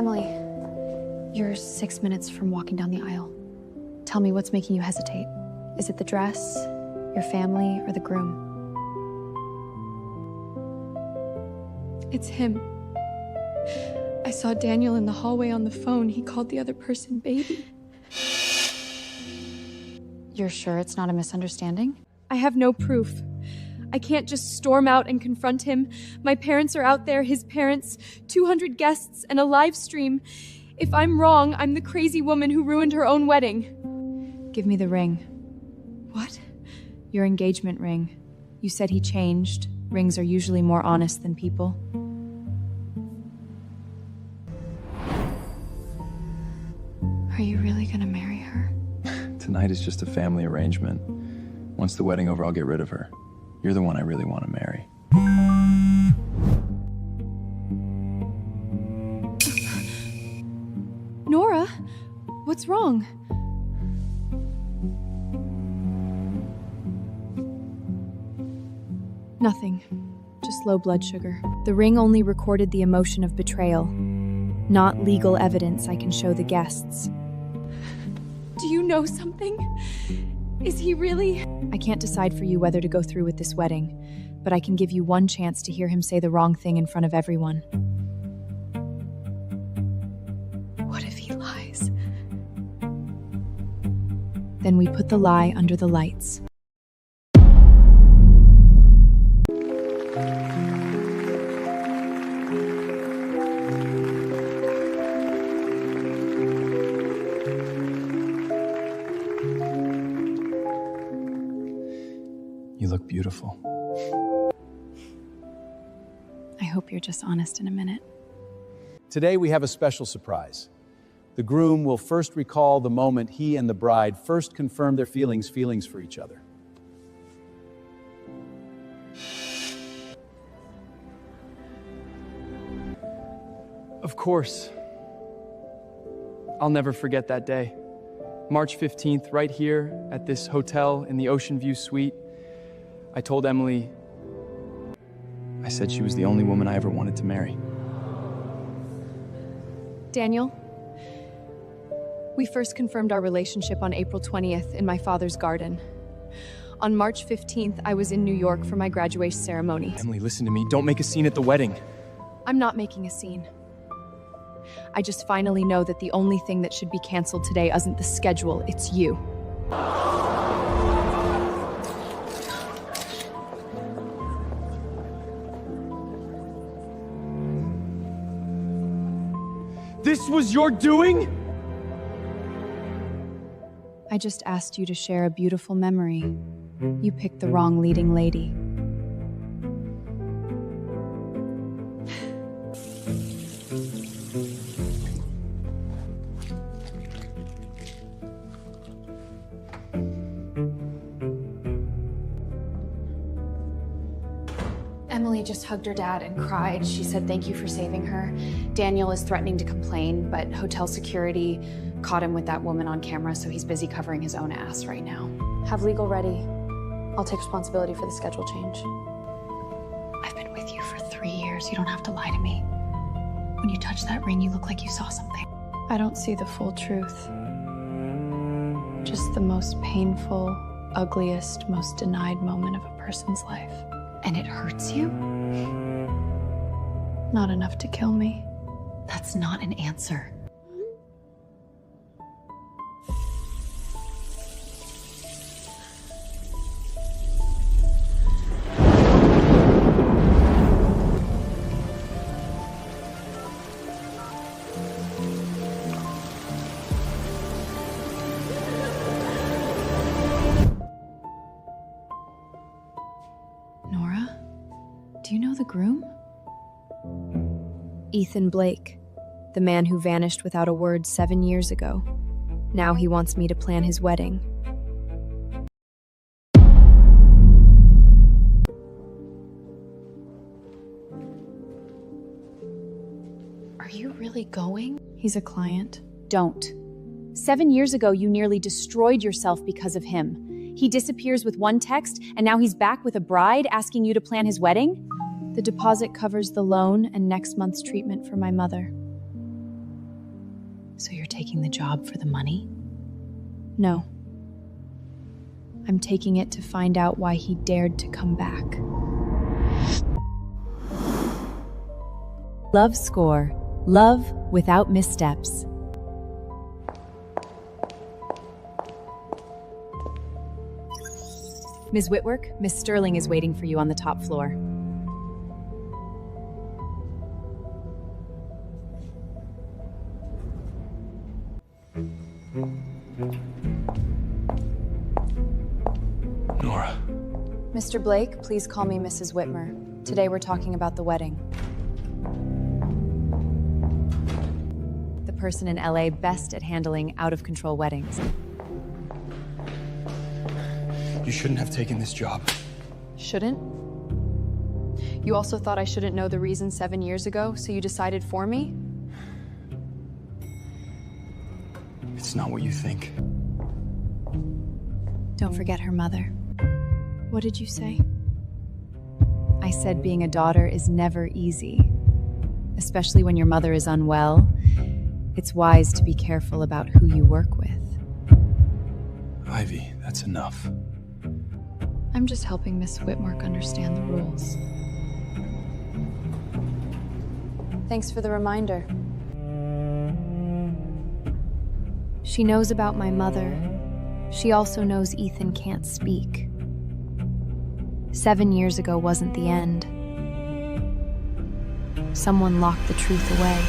Emily, you're 6 minutes from walking down the aisle. Tell me what's making you hesitate. Is it the dress, your family, or the groom? It's him. I saw Daniel in the hallway on the phone. He called the other person baby. You're sure it's not a misunderstanding? I have no proof. I can't just storm out and confront him. My parents are out there, his parents, 200 guests, and a live stream. If I'm wrong, I'm the crazy woman who ruined her own wedding. Give me the ring. What? Your engagement ring. You said he changed. Rings are usually more honest than people. Are you really gonna marry her? Tonight is just a family arrangement. Once the wedding over, I'll get rid of her. You're the one I really want to marry. Nora, what's wrong? Nothing. Just low blood sugar. The ring only recorded the emotion of betrayal, not legal evidence I can show the guests. Do you know something? Is he really? I can't decide for you whether to go through with this wedding, but I can give you one chance to hear him say the wrong thing in front of everyone. What if he lies? Then we put the lie under the lights. You look beautiful. I hope you're just honest in a minute. Today we have a special surprise. The groom will first recall the moment he and the bride first confirmed their feelings for each other. Of course. I'll never forget that day. March 15th, right here at this hotel in the Ocean View Suite. I told Emily, I said she was the only woman I ever wanted to marry. Daniel, we first confirmed our relationship on April 20th in my father's garden. On March 15th, I was in New York for my graduation ceremony. Emily, listen to me. Don't make a scene at the wedding. I'm not making a scene. I just finally know that the only thing that should be canceled today isn't the schedule, it's you. This was your doing? I just asked you to share a beautiful memory. You picked the wrong leading lady. Emily just hugged her dad and cried. She said thank you for saving her. Daniel is threatening to complain, but hotel security caught him with that woman on camera, so he's busy covering his own ass right now. Have legal ready. I'll take responsibility for the schedule change. I've been with you for 3 years. You don't have to lie to me. When you touched that ring, you look like you saw something. I don't see the full truth. Just the most painful, ugliest, most denied moment of a person's life. And it hurts you? Not enough to kill me. That's not an answer. Nora? Do you know the groom? Ethan Blake, the man who vanished without a word 7 years ago. Now he wants me to plan his wedding. Are you really going? He's a client. Don't. 7 years ago, you nearly destroyed yourself because of him. He disappears with one text, and now he's back with a bride asking you to plan his wedding? The deposit covers the loan and next month's treatment for my mother. So you're taking the job for the money? No. I'm taking it to find out why he dared to come back. Love score. Love without missteps. Ms. Whitwork, Miss Sterling is waiting for you on the top floor. Nora. Mr. Blake, please call me Mrs. Whitmer. Today we're talking about the wedding. The person in LA best at handling out-of-control weddings. You shouldn't have taken this job. Shouldn't? You also thought I shouldn't know the reason 7 years ago, so you decided for me? It's not what you think. Don't forget her mother. What did you say? I said being a daughter is never easy. Especially when your mother is unwell. It's wise to be careful about who you work with. Ivy, that's enough. I'm just helping Miss Whitmark understand the rules. Thanks for the reminder. She knows about my mother. She also knows Ethan can't speak. 7 years ago wasn't the end. Someone locked the truth away.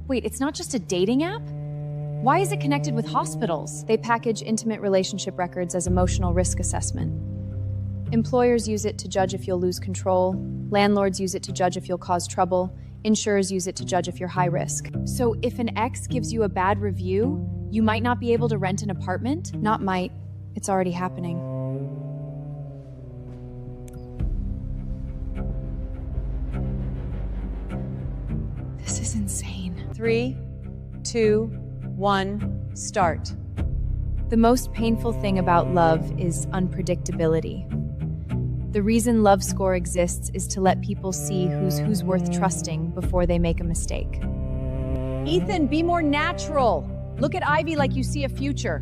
Wait, it's not just a dating app? Why is it connected with hospitals? They package intimate relationship records as emotional risk assessment. Employers use it to judge if you'll lose control. Landlords use it to judge if you'll cause trouble. Insurers use it to judge if you're high risk. So if an ex gives you a bad review, you might not be able to rent an apartment? Not might. It's already happening. This is insane. 3, 2, 1, start. The most painful thing about love is unpredictability. The reason Love Score exists is to let people see who's worth trusting before they make a mistake. Ethan, be more natural. Look at Ivy like you see a future.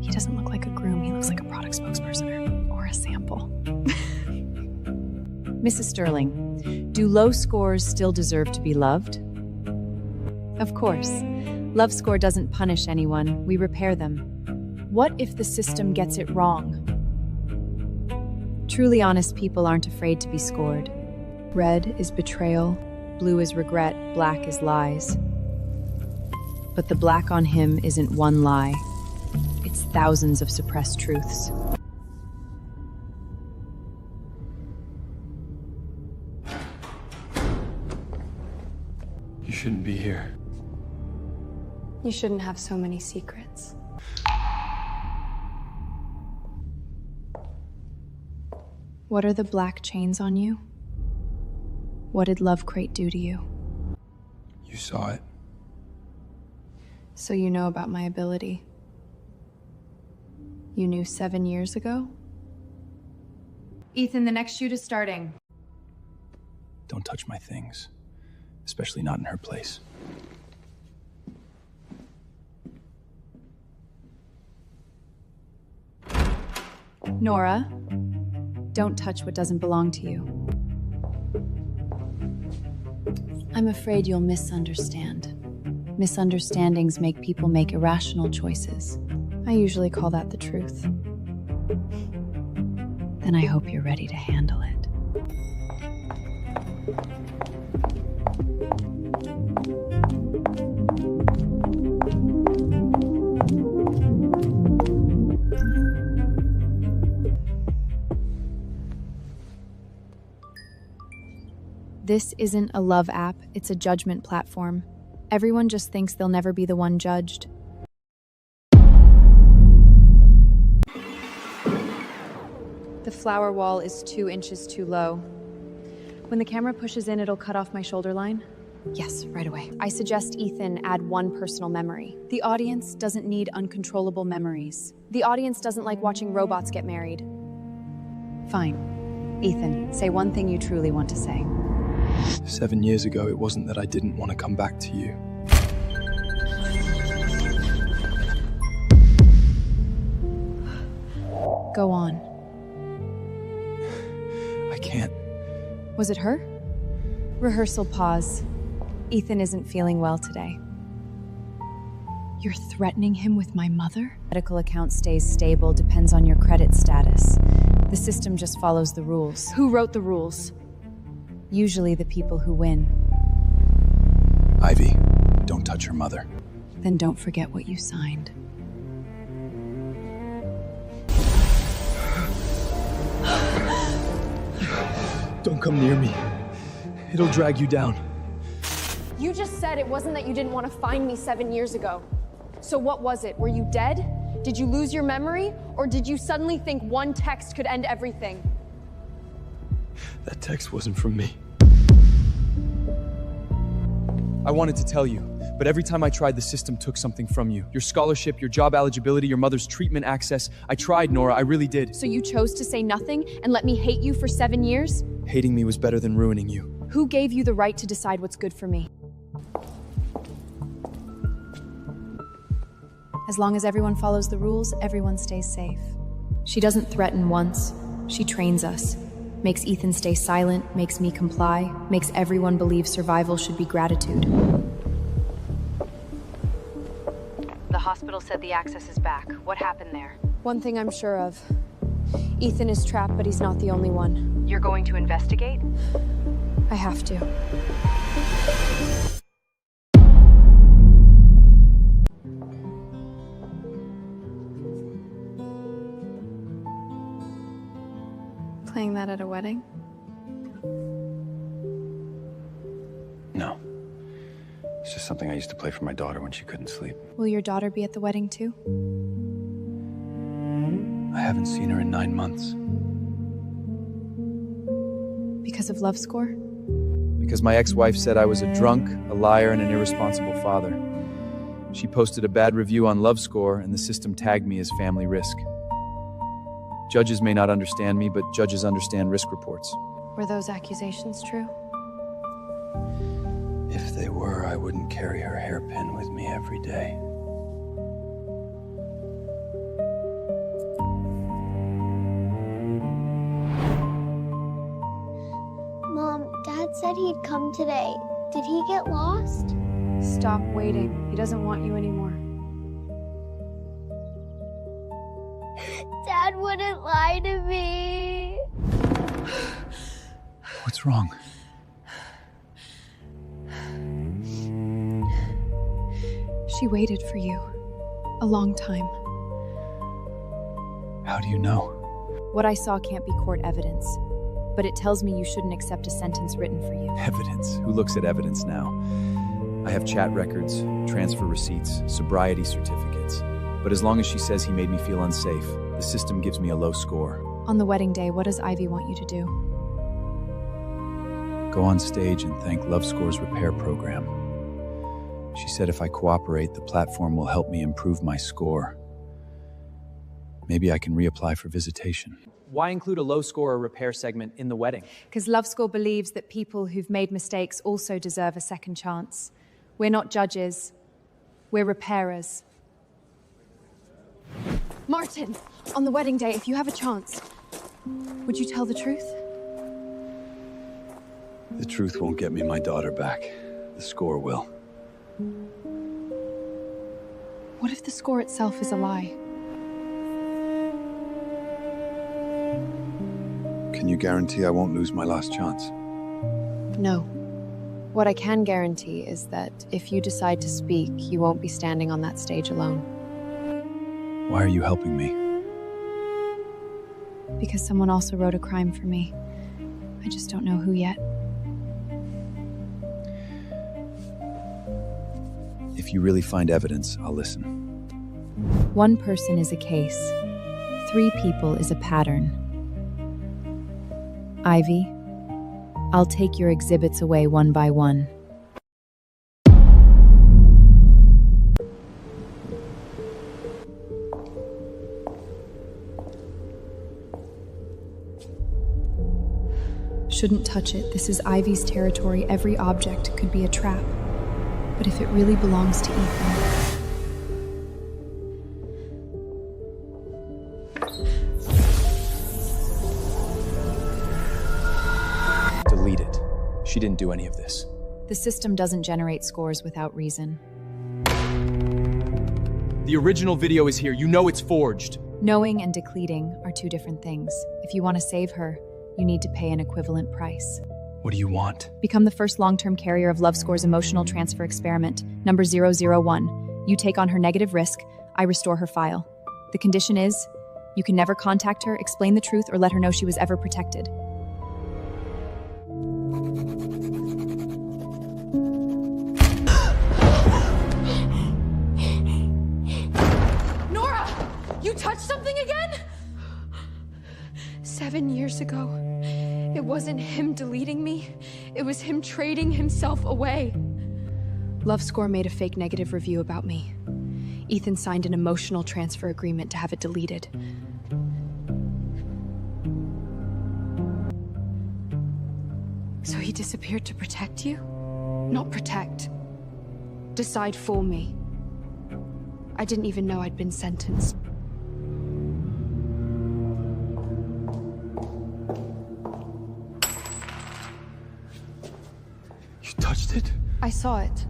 He doesn't look like a groom. He looks like a product spokesperson or a sample. Mrs. Sterling, do low scores still deserve to be loved? Of course. Love Score doesn't punish anyone. We repair them. What if the system gets it wrong? Truly honest people aren't afraid to be scored. Red is betrayal. Blue is regret, black is lies. But the black on him isn't one lie. It's thousands of suppressed truths. You shouldn't be here. You shouldn't have so many secrets. What are the black chains on you? What did Love Crate do to you? You saw it. So you know about my ability. You knew 7 years ago? Ethan, the next shoot is starting. Don't touch my things. Especially not in her place. Nora, don't touch what doesn't belong to you. I'm afraid you'll misunderstand. Misunderstandings make people make irrational choices. I usually call that the truth. Then I hope you're ready to handle it. This isn't a love app, it's a judgment platform. Everyone just thinks they'll never be the one judged. The flower wall is 2 inches too low. When the camera pushes in, it'll cut off my shoulder line. Yes, right away. I suggest Ethan add one personal memory. The audience doesn't need uncontrollable memories. The audience doesn't like watching robots get married. Fine. Ethan, say one thing you truly want to say. 7 years ago, it wasn't that I didn't want to come back to you. Go on. I can't. Was it her? Rehearsal pause. Ethan isn't feeling well today. You're threatening him with my mother? Medical account stays stable, depends on your credit status. The system just follows the rules. Who wrote the rules? Usually the people who win. Ivy, don't touch her mother. Then don't forget what you signed. Don't come near me. It'll drag you down. You just said it wasn't that you didn't want to find me 7 years ago. So what was it? Were you dead? Did you lose your memory? Or did you suddenly think one text could end everything? That text wasn't from me. I wanted to tell you, but every time I tried, the system took something from you. Your scholarship, your job eligibility, your mother's treatment access. I tried, Nora, I really did. So you chose to say nothing and let me hate you for 7 years? Hating me was better than ruining you. Who gave you the right to decide what's good for me? As long as everyone follows the rules, everyone stays safe. She doesn't threaten once. She trains us. Makes Ethan stay silent, makes me comply, makes everyone believe survival should be gratitude. The hospital said the access is back. What happened there? One thing I'm sure of. Ethan is trapped, but he's not the only one. You're going to investigate? I have to. Playing that at a wedding? No. It's just something I used to play for my daughter when she couldn't sleep. Will your daughter be at the wedding too? I haven't seen her in 9 months. Because of Love Score? Because my ex-wife said I was a drunk, a liar, and an irresponsible father. She posted a bad review on Love Score, and the system tagged me as family risk. Judges may not understand me, but judges understand risk reports. Were those accusations true? If they were, I wouldn't carry her hairpin with me every day. Mom, Dad said he'd come today. Did he get lost? Stop waiting. He doesn't want you anymore. Dad wouldn't lie to me. What's wrong? She waited for you. A long time. How do you know? What I saw can't be court evidence, but it tells me you shouldn't accept a sentence written for you. Evidence? Who looks at evidence now? I have chat records, transfer receipts, sobriety certificates. But as long as she says he made me feel unsafe, the system gives me a low score. On the wedding day, what does Ivy want you to do? Go on stage and thank Love Score's repair program. She said if I cooperate, the platform will help me improve my score. Maybe I can reapply for visitation. Why include a low score or repair segment in the wedding? Because Love Score believes that people who've made mistakes also deserve a second chance. We're not judges. We're repairers. Martin, on the wedding day, if you have a chance, would you tell the truth? The truth won't get me my daughter back. The score will. What if the score itself is a lie? Can you guarantee I won't lose my last chance? No. What I can guarantee is that if you decide to speak, you won't be standing on that stage alone. Why are you helping me? Because someone also wrote a crime for me. I just don't know who yet. If you really find evidence, I'll listen. One person is a case. 3 people is a pattern. Ivy, I'll take your exhibits away one by one. shouldn't touch it. This is Ivy's territory. Every object could be a trap. But if it really belongs to Ethan... Delete it. She didn't do any of this. The system doesn't generate scores without reason. The original video is here. You know it's forged. Knowing and decleting are two different things. If you want to save her, you need to pay an equivalent price. What do you want? Become the first long-term carrier of LoveScore's emotional transfer experiment, number 001. You take on her negative risk, I restore her file. The condition is, you can never contact her, explain the truth, or let her know she was ever protected. You touched something again? 7 years ago, it wasn't him deleting me. It was him trading himself away. LoveScore made a fake negative review about me. Ethan signed an emotional transfer agreement to have it deleted. So he disappeared to protect you? Not protect. Decide for me. I didn't even know I'd been sentenced. Touched it? I saw it.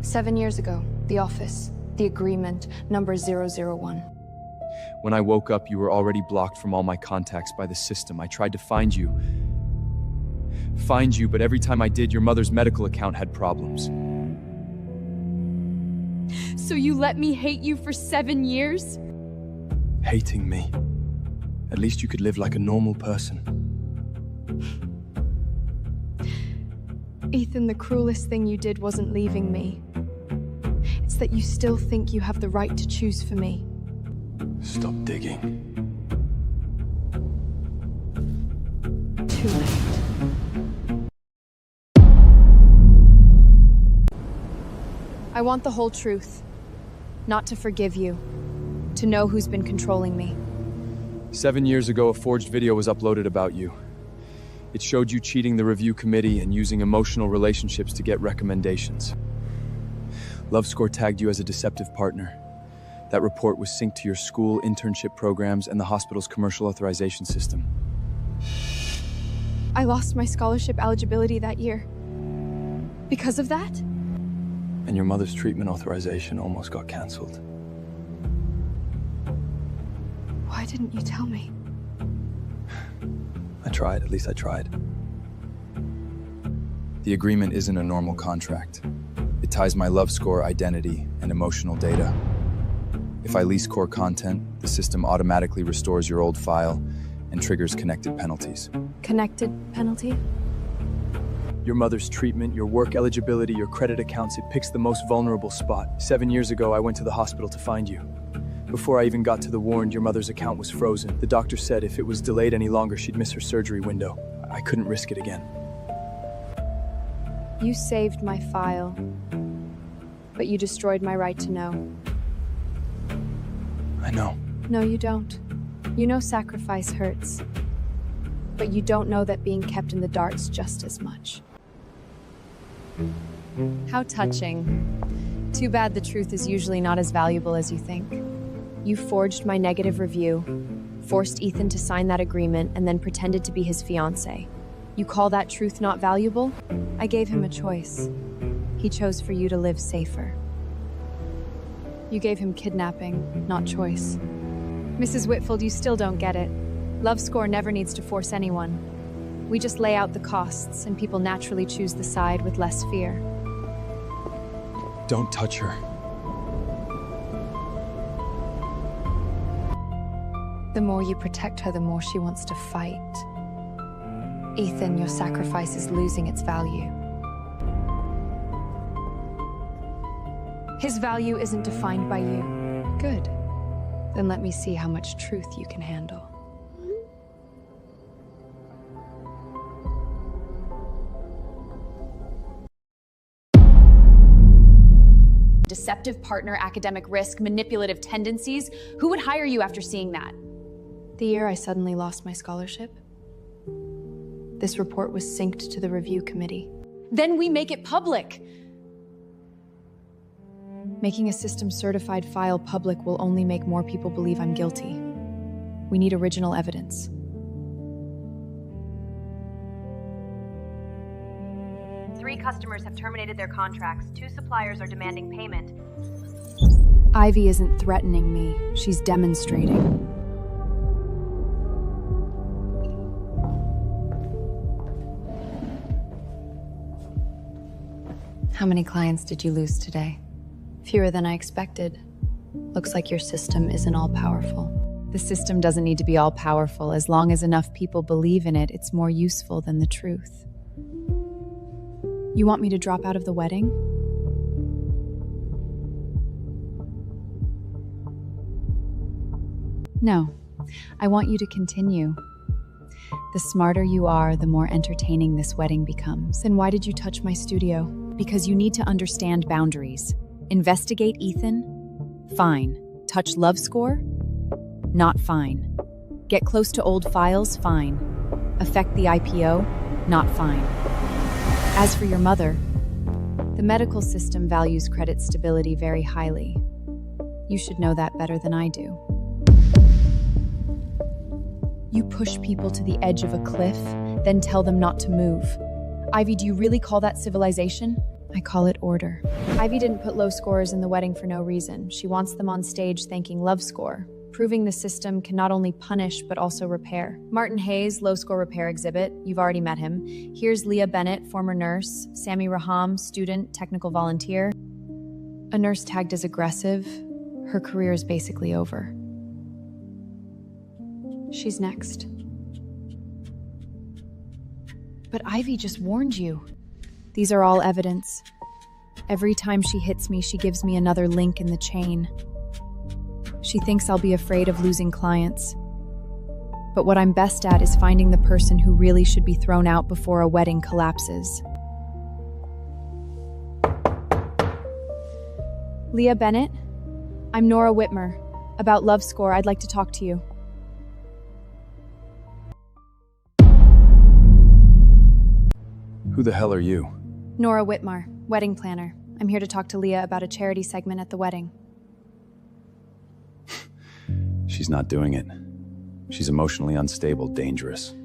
7 years ago, the office, the agreement, number 001. When I woke up, you were already blocked from all my contacts by the system. I tried to find you, but every time I did, your mother's medical account had problems. So you let me hate you for 7 years? Hating me. At least you could live like a normal person. Ethan, the cruelest thing you did wasn't leaving me. It's that you still think you have the right to choose for me. Stop digging. Too late. I want the whole truth. Not to forgive you. To know who's been controlling me. 7 years ago, a forged video was uploaded about you. It showed you cheating the review committee and using emotional relationships to get recommendations. LoveScore tagged you as a deceptive partner. That report was synced to your school, internship programs, and the hospital's commercial authorization system. I lost my scholarship eligibility that year. Because of that? And your mother's treatment authorization almost got canceled. Why didn't you tell me? I tried, at least I tried. The agreement isn't a normal contract. It ties my LoveScore identity and emotional data. If I lease core content, the system automatically restores your old file and triggers connected penalties. Connected penalty? Your mother's treatment, your work eligibility, your credit accounts, it picks the most vulnerable spot. 7 years ago, I went to the hospital to find you. Before I even got to the warrant, your mother's account was frozen. The doctor said if it was delayed any longer, she'd miss her surgery window. I couldn't risk it again. You saved my file, but you destroyed my right to know. I know. No, you don't. You know sacrifice hurts, but you don't know that being kept in the dark's just as much. How touching. Too bad the truth is usually not as valuable as you think. You forged my negative review, forced Ethan to sign that agreement, and then pretended to be his fiancé. You call that truth not valuable? I gave him a choice. He chose for you to live safer. You gave him kidnapping, not choice. Mrs. Whitfield, you still don't get it. LoveScore never needs to force anyone. We just lay out the costs, and people naturally choose the side with less fear. Don't touch her. The more you protect her, the more she wants to fight. Ethan, your sacrifice is losing its value. His value isn't defined by you. Good. Then let me see how much truth you can handle. Deceptive partner, academic risk, manipulative tendencies. Who would hire you after seeing that? The year I suddenly lost my scholarship. This report was synced to the review committee. Then we make it public. Making a system-certified file public will only make more people believe I'm guilty. We need original evidence. Three customers have terminated their contracts. 2 suppliers are demanding payment. Ivy isn't threatening me. She's demonstrating. How many clients did you lose today? Fewer than I expected. Looks like your system isn't all-powerful. The system doesn't need to be all-powerful. As long as enough people believe in it, it's more useful than the truth. You want me to drop out of the wedding? No, I want you to continue. The smarter you are, the more entertaining this wedding becomes. Then why did you touch my studio? Because you need to understand boundaries. Investigate Ethan? Fine. Touch love score? Not fine. Get close to old files? Fine. Affect the IPO? Not fine. As for your mother, the medical system values credit stability very highly. You should know that better than I do. You push people to the edge of a cliff, then tell them not to move. Ivy, do you really call that civilization? I call it order. Ivy didn't put low scorers in the wedding for no reason. She wants them on stage thanking Love Score, proving the system can not only punish but also repair. Martin Hayes, low score repair exhibit. You've already met him. Here's Leah Bennett, former nurse. Sammy Raham, student, technical volunteer. A nurse tagged as aggressive. Her career is basically over. She's next. But Ivy just warned you. These are all evidence. Every time she hits me, she gives me another link in the chain. She thinks I'll be afraid of losing clients. But what I'm best at is finding the person who really should be thrown out before a wedding collapses. Leah Bennett? I'm Nora Whitmer. About Love Score, I'd like to talk to you. Who the hell are you? Nora Whitmer, wedding planner. I'm here to talk to Leah about a charity segment at the wedding. She's not doing it. She's emotionally unstable, dangerous.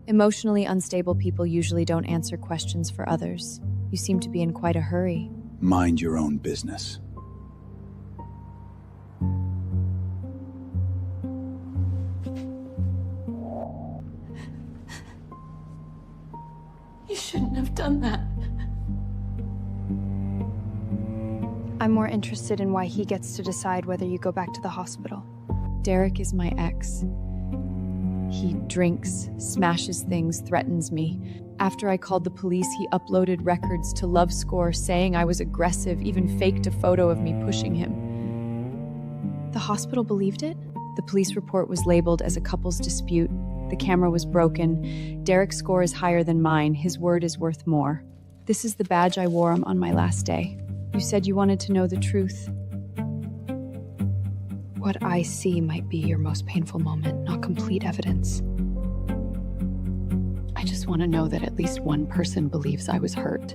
Emotionally unstable people usually don't answer questions for others. You seem to be in quite a hurry. Mind your own business. You shouldn't have done that. I'm more interested in why he gets to decide whether you go back to the hospital. Derek is my ex. He drinks, smashes things, threatens me. After I called the police, he uploaded records to Love Score saying I was aggressive, even faked a photo of me pushing him. The hospital believed it? The police report was labeled as a couple's dispute. The camera was broken. Derek's score is higher than mine. His word is worth more. This is the badge I wore him on my last day. You said you wanted to know the truth. What I see might be your most painful moment, not complete evidence. I just want to know that at least one person believes I was hurt.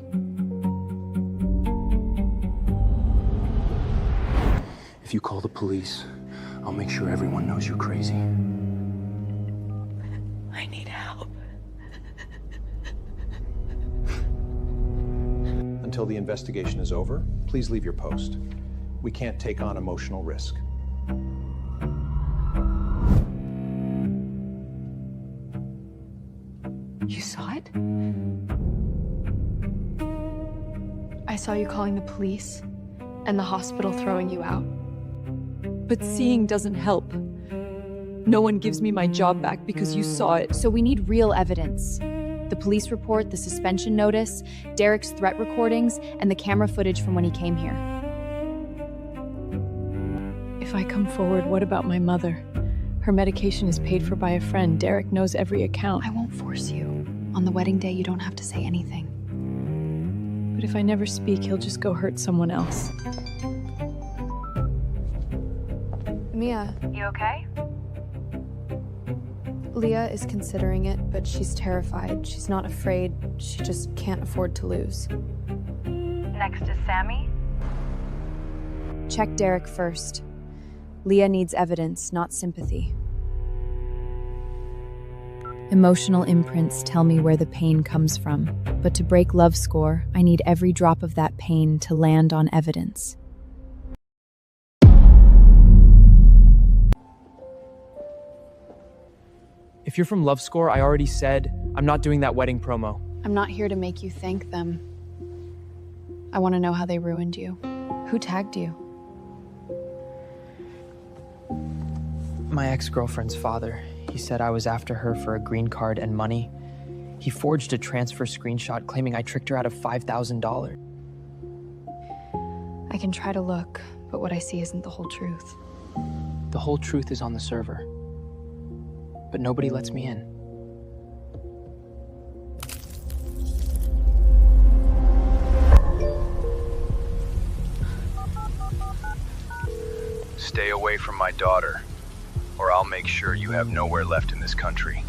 If you call the police, I'll make sure everyone knows you're crazy. I need help. Until the investigation is over, please leave your post. We can't take on emotional risk. You saw it? I saw you calling the police and the hospital throwing you out. But seeing doesn't help. No one gives me my job back because you saw it. So we need real evidence. The police report, the suspension notice, Derek's threat recordings, and the camera footage from when he came here. If I come forward, what about my mother? Her medication is paid for by a friend. Derek knows every account. I won't force you. On the wedding day, you don't have to say anything. But if I never speak, he'll just go hurt someone else. Mia. You okay? Leah is considering it, but she's terrified. She's not afraid. She just can't afford to lose. Next is Sammy. Check Derek first. Leah needs evidence, not sympathy. Emotional imprints tell me where the pain comes from, but to break love score, I need every drop of that pain to land on evidence. If you're from Love Score, I already said I'm not doing that wedding promo. I'm not here to make you thank them. I want to know how they ruined you. Who tagged you? My ex-girlfriend's father. He said I was after her for a green card and money. He forged a transfer screenshot claiming I tricked her out of $5,000. I can try to look, but what I see isn't the whole truth. The whole truth is on the server. But nobody lets me in. Stay away from my daughter, or I'll make sure you have nowhere left in this country.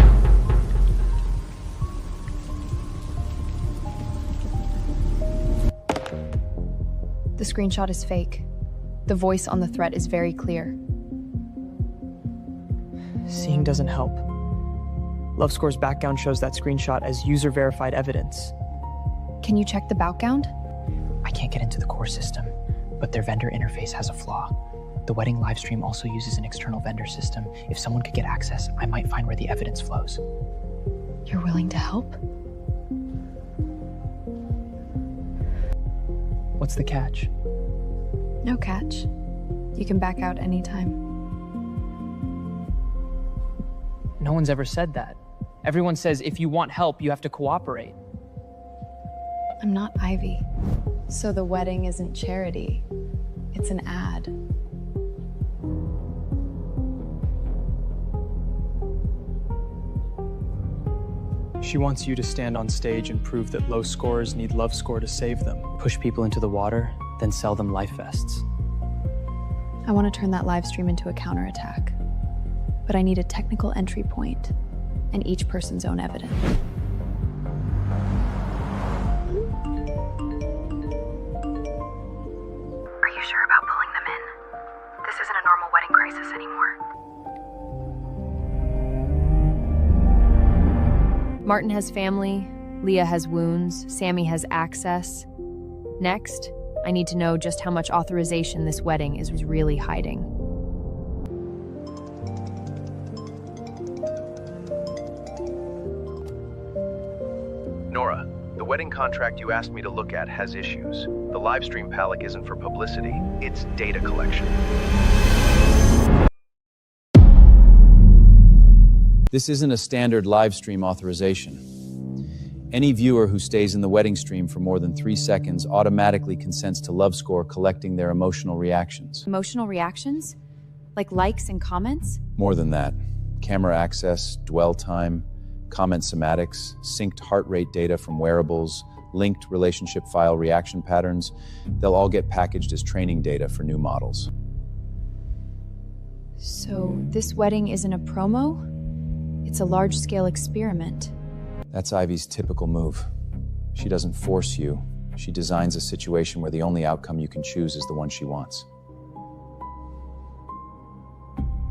The screenshot is fake. The voice on the threat is very clear. Seeing doesn't help. Love Score's background shows that screenshot as user-verified evidence. Can you check the background? I can't get into the core system, but their vendor interface has a flaw. The wedding livestream also uses an external vendor system. If someone could get access, I might find where the evidence flows. You're willing to help? What's the catch? No catch. You can back out anytime. No one's ever said that. Everyone says if you want help, you have to cooperate. I'm not Ivy. So the wedding isn't charity. It's an ad. She wants you to stand on stage and prove that low scorers need Love Score to save them. Push people into the water, then sell them life vests. I want to turn that live stream into a counterattack. But I need a technical entry point and each person's own evidence. Are you sure about pulling them in? This isn't a normal wedding crisis anymore. Martin has family, Leah has wounds, Sammy has access. Next, I need to know just how much authorization this wedding is really hiding. Nora, the wedding contract you asked me to look at has issues. The livestream palette isn't for publicity, it's data collection. This isn't a standard live stream authorization. Any viewer who stays in the wedding stream for more than 3 seconds automatically consents to Love Score collecting their emotional reactions. Emotional reactions? Like likes and comments? More than that. Camera access, dwell time, comment somatics, synced heart rate data from wearables, linked relationship file reaction patterns. They'll all get packaged as training data for new models. So this wedding isn't a promo? It's a large-scale experiment. That's Ivy's typical move. She doesn't force you. She designs a situation where the only outcome you can choose is the one she wants.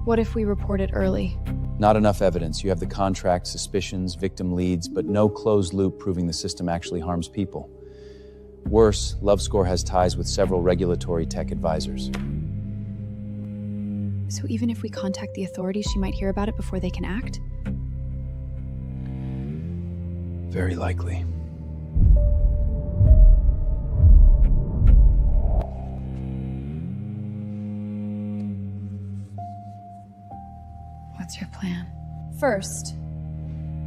What if we report it early? Not enough evidence. You have the contract, suspicions, victim leads, but no closed loop proving the system actually harms people. Worse, Love Score has ties with several regulatory tech advisors. So even if we contact the authorities, she might hear about it before they can act? Very likely. What's your plan? First,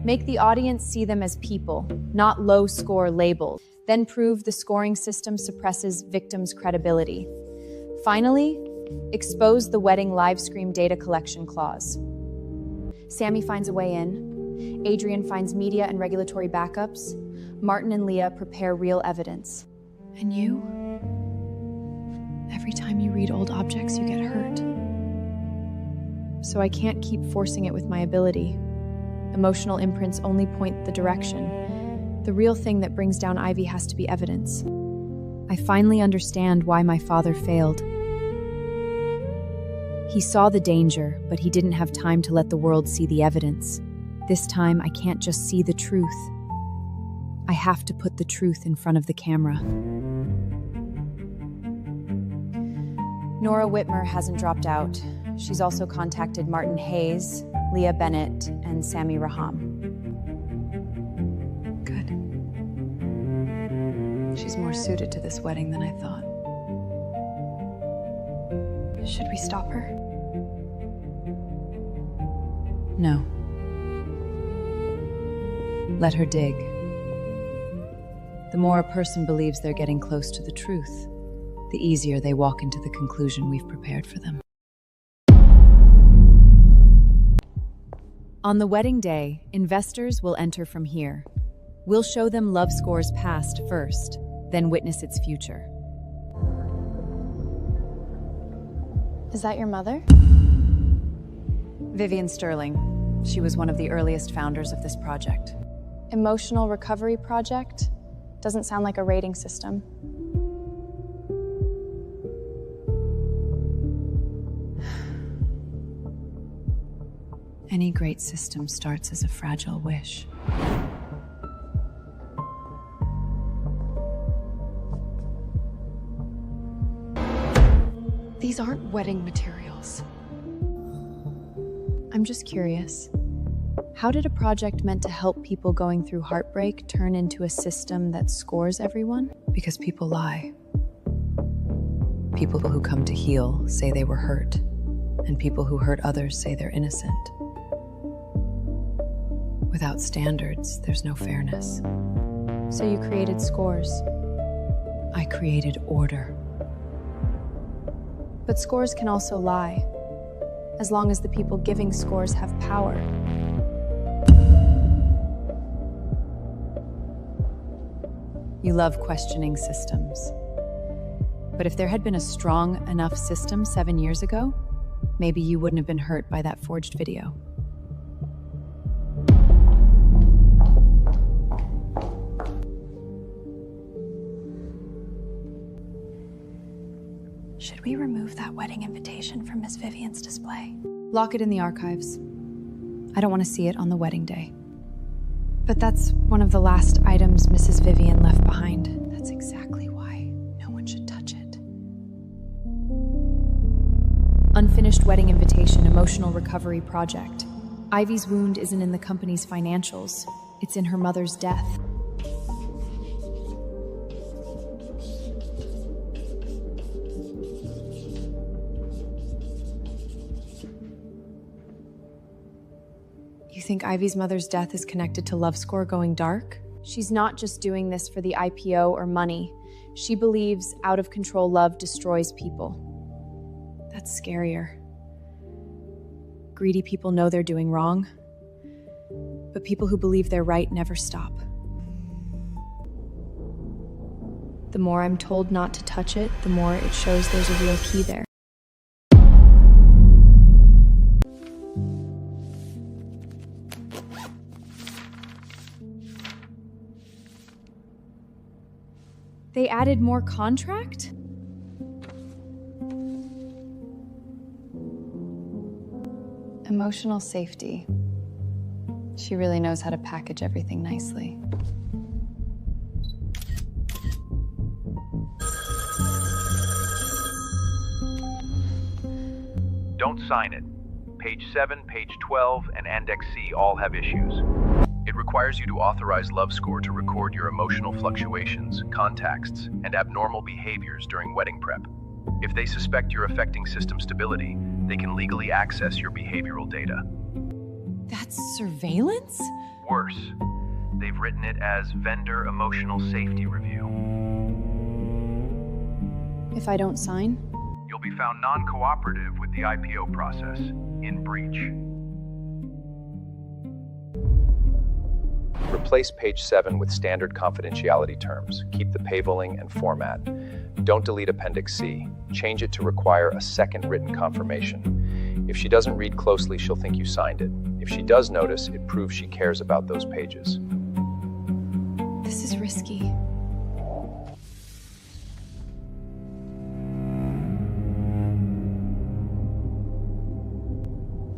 make the audience see them as people, not low-score labels. Then prove the scoring system suppresses victims' credibility. Finally, expose the wedding livestream data collection clause. Sammy finds a way in. Adrian finds media and regulatory backups. Martin and Leah prepare real evidence. And you? Every time you read old objects, you get hurt. So I can't keep forcing it with my ability. Emotional imprints only point the direction. The real thing that brings down Ivy has to be evidence. I finally understand why my father failed. He saw the danger, but he didn't have time to let the world see the evidence. This time, I can't just see the truth. I have to put the truth in front of the camera. Nora Whitmer hasn't dropped out. She's also contacted Martin Hayes, Leah Bennett, and Sammy Raham. Good. She's more suited to this wedding than I thought. Should we stop her? No. Let her dig. The more a person believes they're getting close to the truth, the easier they walk into the conclusion we've prepared for them. On the wedding day, investors will enter from here. We'll show them LoveScore's past first, then witness its future. Is that your mother? Vivian Sterling. She was one of the earliest founders of this project. Emotional recovery project? Doesn't sound like a rating system. Any great system starts as a fragile wish. These aren't wedding materials. I'm just curious. How did a project meant to help people going through heartbreak turn into a system that scores everyone? Because people lie. People who come to heal say they were hurt, and people who hurt others say they're innocent. Without standards, there's no fairness. So you created scores. I created order. But scores can also lie, as long as the people giving scores have power. You love questioning systems. But if there had been a strong enough system 7 years ago, maybe you wouldn't have been hurt by that forged video. Should we remove that wedding invitation from Miss Vivian's display? Lock it in the archives. I don't want to see it on the wedding day. But that's one of the last items Mrs. Vivian left behind. That's exactly why no one should touch it. Unfinished wedding invitation, emotional recovery project. Ivy's wound isn't in the company's financials. It's in her mother's death. You think Ivy's mother's death is connected to LoveScore going dark? She's not just doing this for the IPO or money. She believes out-of-control love destroys people. That's scarier. Greedy people know they're doing wrong, but people who believe they're right never stop. The more I'm told not to touch it, the more it shows there's a real key there. They added more contract? Emotional safety. She really knows how to package everything nicely. Don't sign it. Page 7, page 12, and Index C all have issues. It requires you to authorize LoveScore to record your emotional fluctuations, contexts, and abnormal behaviors during wedding prep. If they suspect you're affecting system stability, they can legally access your behavioral data. That's surveillance? Worse, they've written it as Vendor Emotional Safety Review. If I don't sign? You'll be found non-cooperative with the IPO process, in breach. Replace page 7 with standard confidentiality terms. Keep the paywalling and format. Don't delete Appendix C. Change it to require a second written confirmation. If she doesn't read closely, she'll think you signed it. If she does notice, it proves she cares about those pages. This is risky.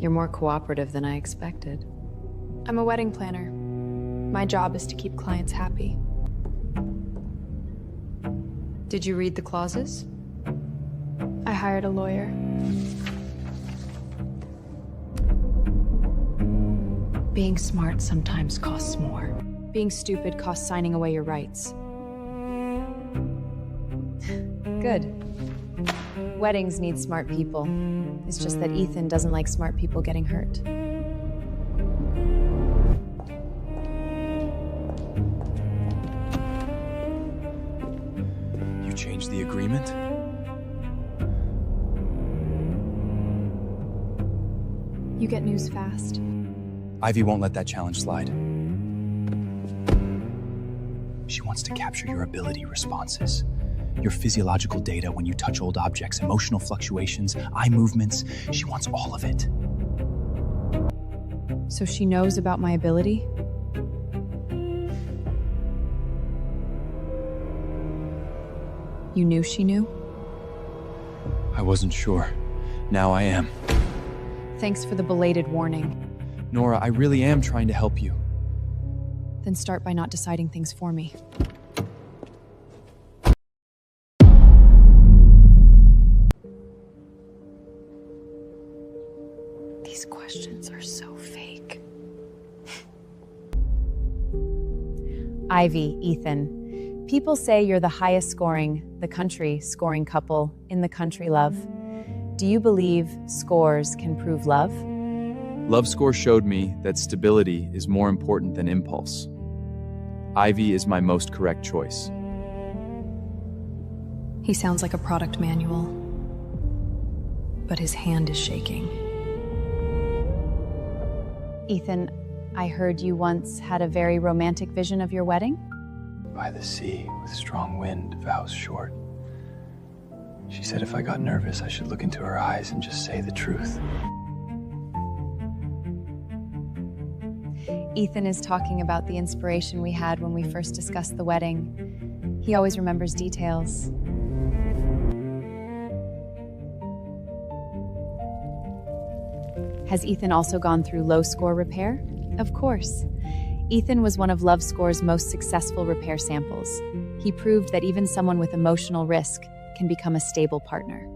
You're more cooperative than I expected. I'm a wedding planner. My job is to keep clients happy. Did you read the clauses? I hired a lawyer. Being smart sometimes costs more. Being stupid costs signing away your rights. Good. Weddings need smart people. It's just that Ethan doesn't like smart people getting hurt. You changed the agreement? You get news fast. Ivy won't let that challenge slide. She wants to capture your ability responses. Your physiological data when you touch old objects, emotional fluctuations, eye movements. She wants all of it. So she knows about my ability? You knew she knew? I wasn't sure. Now I am. Thanks for the belated warning. Nora, I really am trying to help you. Then start by not deciding things for me. These questions are so fake. Ivy, Ethan. People say you're the highest scoring, the country scoring couple in the country love. Do you believe scores can prove love? Love Score showed me that stability is more important than impulse. Ivy is my most correct choice. He sounds like a product manual, but his hand is shaking. Ethan, I heard you once had a very romantic vision of your wedding? By the sea, with strong wind, vows short. She said if I got nervous, I should look into her eyes and just say the truth. Ethan is talking about the inspiration we had when we first discussed the wedding. He always remembers details. Has Ethan also gone through low score repair? Of course. Ethan was one of Love Score's most successful repair samples. He proved that even someone with emotional risk can become a stable partner.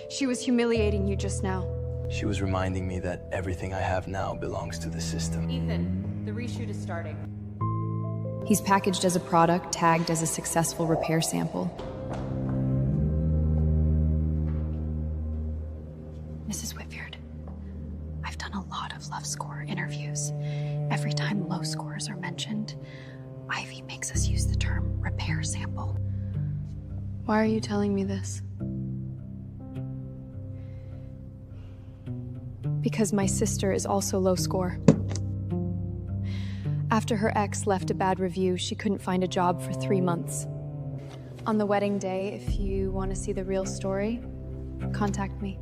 She was humiliating you just now. She was reminding me that everything I have now belongs to the system. Ethan, the reshoot is starting. He's packaged as a product, tagged as a successful repair sample. Mrs. Whitfield, I've done a lot of Love Score interviews. Every time low scores are mentioned, Ivy makes us use the term repair sample. Why are you telling me this? Because my sister is also low score. After her ex left a bad review, she couldn't find a job for 3 months. On the wedding day, if you want to see the real story, contact me.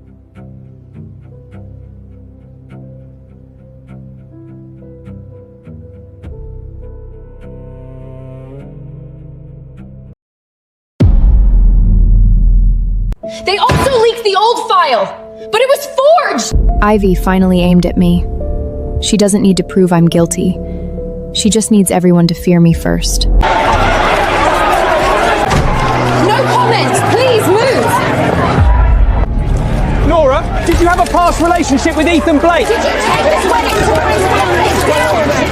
They also leaked the old file, but it was forged! Ivy finally aimed at me. She doesn't need to prove I'm guilty. She just needs everyone to fear me first. No comments! Please move! Nora, did you have a past relationship with Ethan Blake? Did you take this wedding to ruin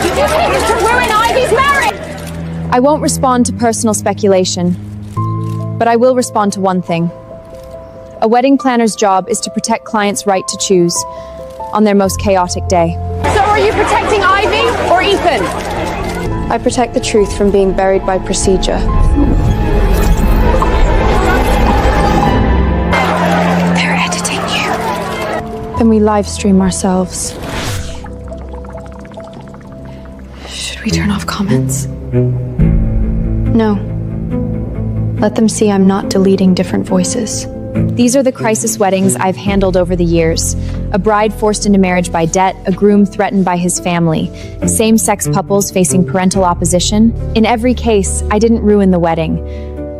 Did you take this to ruin Ivy's marriage? I won't respond to personal speculation, but I will respond to one thing. A wedding planner's job is to protect clients' right to choose on their most chaotic day. So are you protecting Ivy or Ethan? I protect the truth from being buried by procedure. They're editing you. Then we live stream ourselves. Should we turn off comments? No. Let them see I'm not deleting different voices. These are the crisis weddings I've handled over the years. A bride forced into marriage by debt, a groom threatened by his family, same-sex couples facing parental opposition. In every case, I didn't ruin the wedding.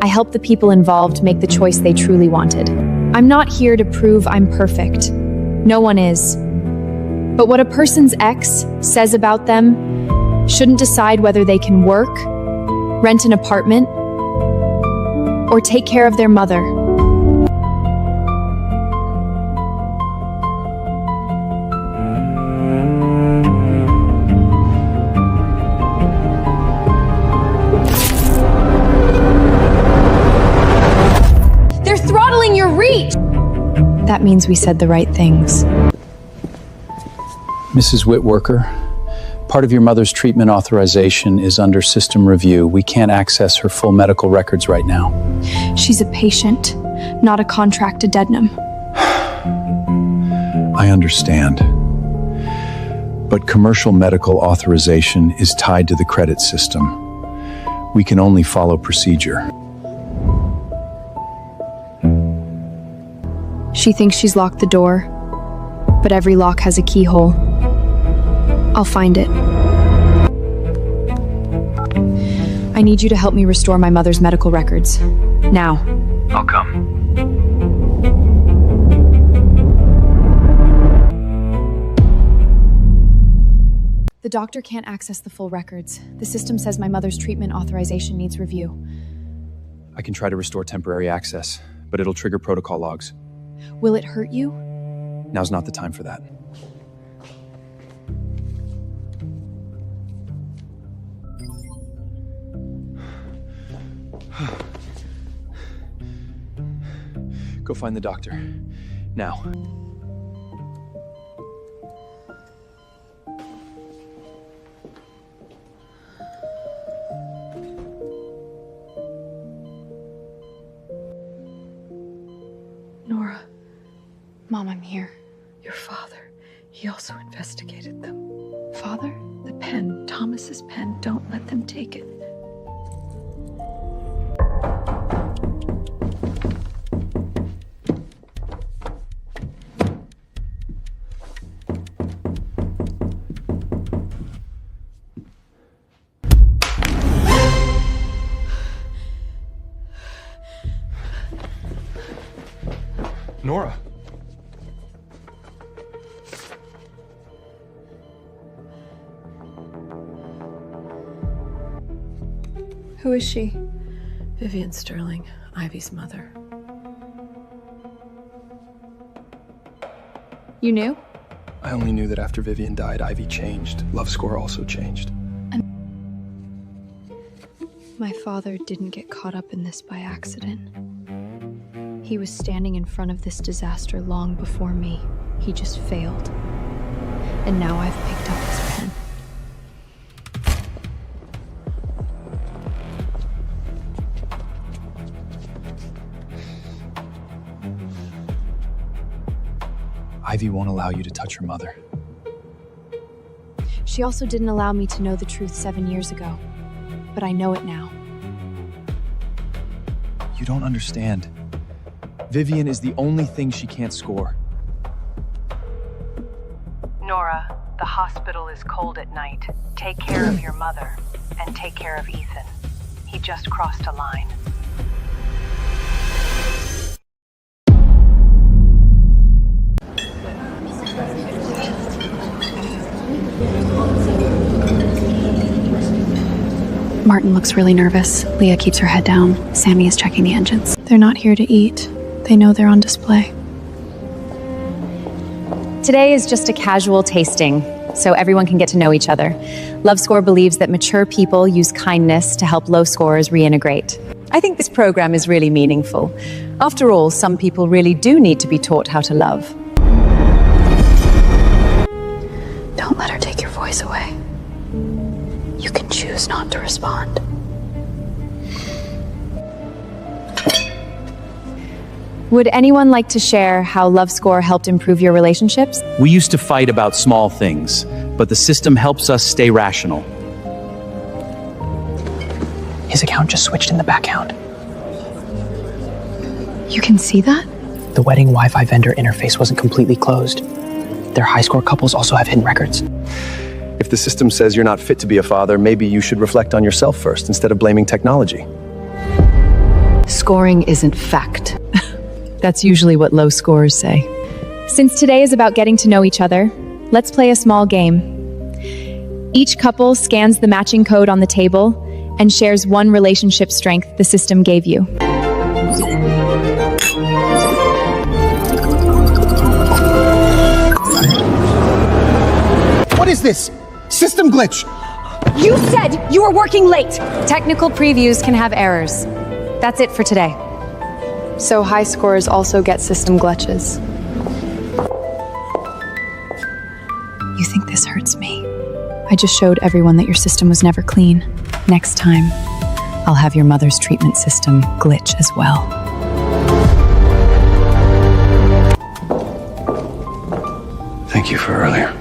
I helped the people involved make the choice they truly wanted. I'm not here to prove I'm perfect. No one is. But what a person's ex says about them shouldn't decide whether they can work, rent an apartment, or take care of their mother. They're throttling your reach! That means we said the right things. Mrs. Whitworker, part of your mother's treatment authorization is under system review. We can't access her full medical records right now. She's a patient, not a contract addendum. I understand. But commercial medical authorization is tied to the credit system. We can only follow procedure. She thinks she's locked the door, but every lock has a keyhole. I'll find it. I need you to help me restore my mother's medical records. Now. I'll come. The doctor can't access the full records. The system says my mother's treatment authorization needs review. I can try to restore temporary access, but it'll trigger protocol logs. Will it hurt you? Now's not the time for that. Go find the doctor. Now. Nora. Mom, I'm here. Your father. He also investigated them. Father? The pen. Thomas's pen. Don't let them take it. Nora. Who is she? Vivian Sterling, Ivy's mother. You knew? I only knew that after Vivian died, Ivy changed. Love Score also changed. My father didn't get caught up in this by accident. He was standing in front of this disaster long before me. He just failed. And now I've picked up his pen. Ivy won't allow you to touch her mother. She also didn't allow me to know the truth 7 years ago. But I know it now. You don't understand. Vivian is the only thing she can't score. Nora, the hospital is cold at night. Take care of your mother, and take care of Ethan. He just crossed a line. Martin looks really nervous. Leah keeps her head down. Sammy is checking the engines. They're not here to eat. They know they're on display. Today is just a casual tasting, so everyone can get to know each other. Love Score believes that mature people use kindness to help low scorers reintegrate. I think this program is really meaningful. After all, some people really do need to be taught how to love. Don't let her take your voice away. You can choose not to respond. Would anyone like to share how Love Score helped improve your relationships? We used to fight about small things, but the system helps us stay rational. His account just switched in the background. You can see that? The wedding Wi-Fi vendor interface wasn't completely closed. Their high-score couples also have hidden records. If the system says you're not fit to be a father, maybe you should reflect on yourself first instead of blaming technology. Scoring isn't fact. That's usually what low scorers say. Since today is about getting to know each other, let's play a small game. Each couple scans the matching code on the table and shares one relationship strength the system gave you. What is this? System glitch! You said you were working late! Technical previews can have errors. That's it for today. So high scores also get system glitches. You think this hurts me? I just showed everyone that your system was never clean. Next time, I'll have your mother's treatment system glitch as well. Thank you for earlier.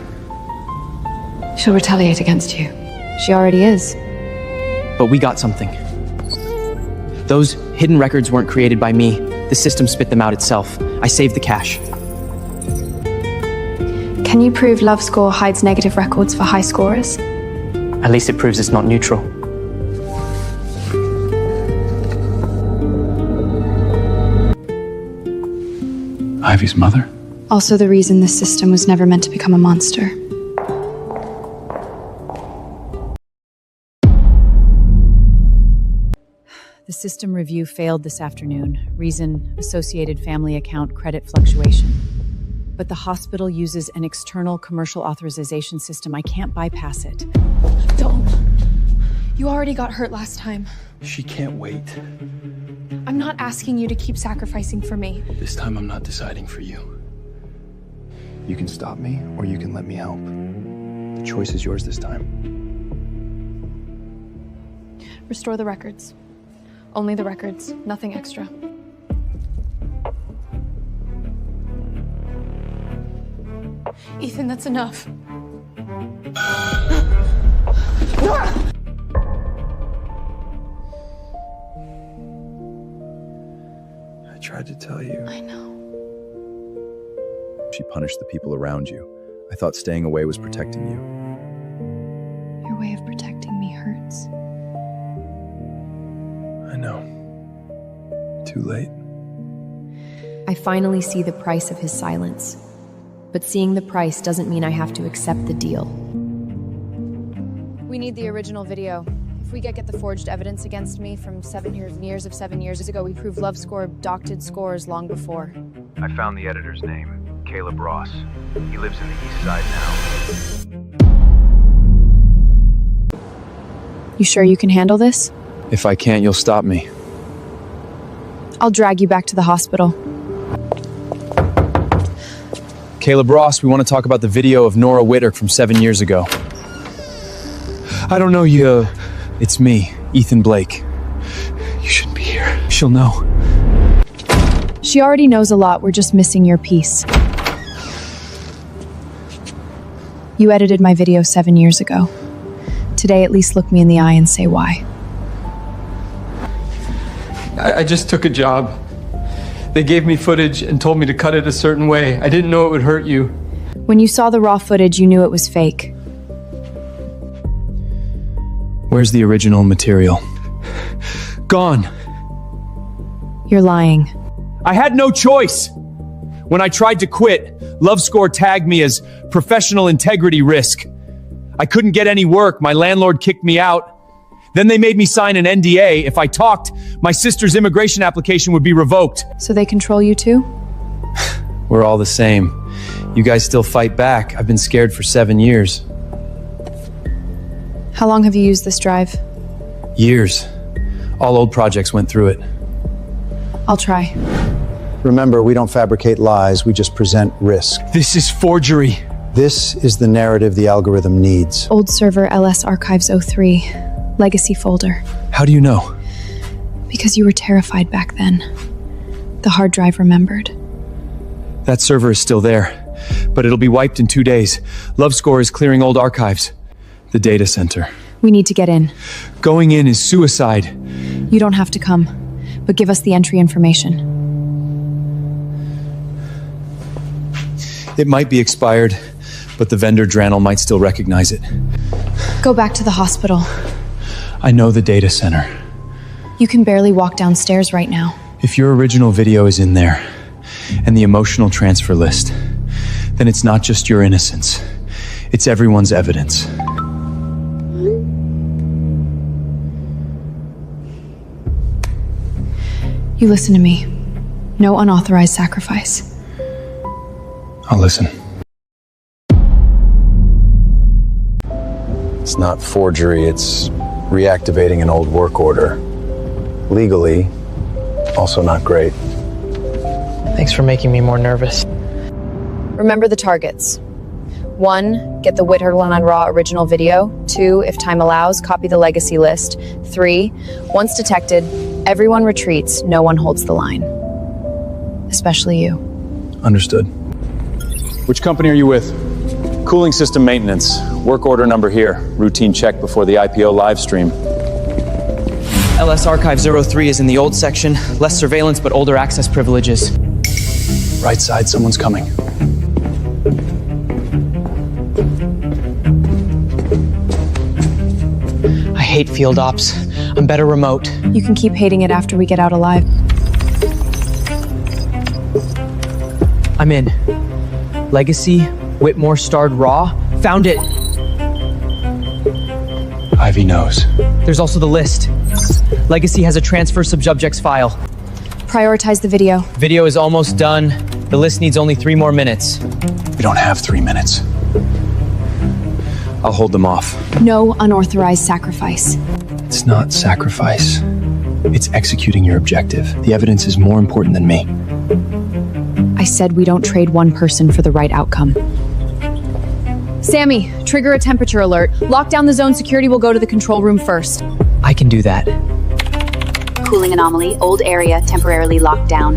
She'll retaliate against you. She already is. But we got something. Those hidden records weren't created by me. The system spit them out itself. I saved the cache. Can you prove Love Score hides negative records for high scorers? At least it proves it's not neutral. Ivy's mother? Also the reason this system was never meant to become a monster. The system review failed this afternoon. Reason, associated family account credit fluctuation. But the hospital uses an external commercial authorization system. I can't bypass it. Don't. You already got hurt last time. She can't wait. I'm not asking you to keep sacrificing for me. This time I'm not deciding for you. You can stop me, or you can let me help. The choice is yours this time. Restore the records. Only the records, nothing extra. Ethan, that's enough. I tried to tell you. I know. She punished the people around you. I thought staying away was protecting you. Your way of protecting me hurts. I know. Too late. I finally see the price of his silence. But seeing the price doesn't mean I have to accept the deal. We need the original video. If we get the forged evidence against me from 7 years ago, we prove Love Score doctored scores long before. I found the editor's name, Caleb Ross. He lives in the East Side now. You sure you can handle this? If I can't, you'll stop me. I'll drag you back to the hospital. Caleb Ross, we want to talk about the video of Nora Witter from 7 years ago. I don't know you. It's me, Ethan Blake. You shouldn't be here. She'll know. She already knows a lot, we're just missing your piece. You edited my video 7 years ago. Today, at least look me in the eye and say why. I just took a job. They gave me footage and told me to cut it a certain way. I didn't know it would hurt you. When you saw the raw footage, you knew it was fake. Where's the original material? Gone. You're lying. I had no choice. When I tried to quit, Love Score tagged me as professional integrity risk. I couldn't get any work. My landlord kicked me out. Then they made me sign an NDA. If I talked, my sister's immigration application would be revoked. So they control you too? We're all the same. You guys still fight back. I've been scared for 7 years. How long have you used this drive? Years. All old projects went through it. I'll try. Remember, we don't fabricate lies, we just present risk. This is forgery. This is the narrative the algorithm needs. Old server LS Archives 03. Legacy folder. How do you know? Because you were terrified back then. The hard drive remembered. That server is still there, but it'll be wiped in 2 days. Love Score is clearing old archives. The data center. We need to get in. Going in is suicide. You don't have to come, but give us the entry information. It might be expired, but the vendor Drannel might still recognize it. Go back to the hospital. I know the data center. You can barely walk downstairs right now. If your original video is in there, and the emotional transfer list, then it's not just your innocence. It's everyone's evidence. You listen to me. No unauthorized sacrifice. I'll listen. It's not forgery, it's reactivating an old work order. Legally, also not great. Thanks for making me more nervous. Remember the targets. 1, get the Whitterland Raw original video. 2, if time allows, copy the legacy list. 3, once detected, everyone retreats, no one holds the line. Especially you. Understood. Which company are you with? Cooling system maintenance. Work order number here. Routine check before the IPO live stream. LS Archive 03 is in the old section. Less surveillance, but older access privileges. Right side, someone's coming. I hate field ops. I'm better remote. You can keep hating it after we get out alive. I'm in. Legacy, Whitmore starred Raw. Found it. Ivy knows. There's also the list. Legacy has a transfer subjects file. Prioritize the video. Video is almost done. The list needs only 3 more minutes. We don't have 3 minutes. I'll hold them off. No unauthorized sacrifice. It's not sacrifice. It's executing your objective. The evidence is more important than me. I said we don't trade one person for the right outcome. Sammy, trigger a temperature alert. Lock down the zone. Security will go to the control room first. I can do that. Cooling anomaly, old area temporarily locked down.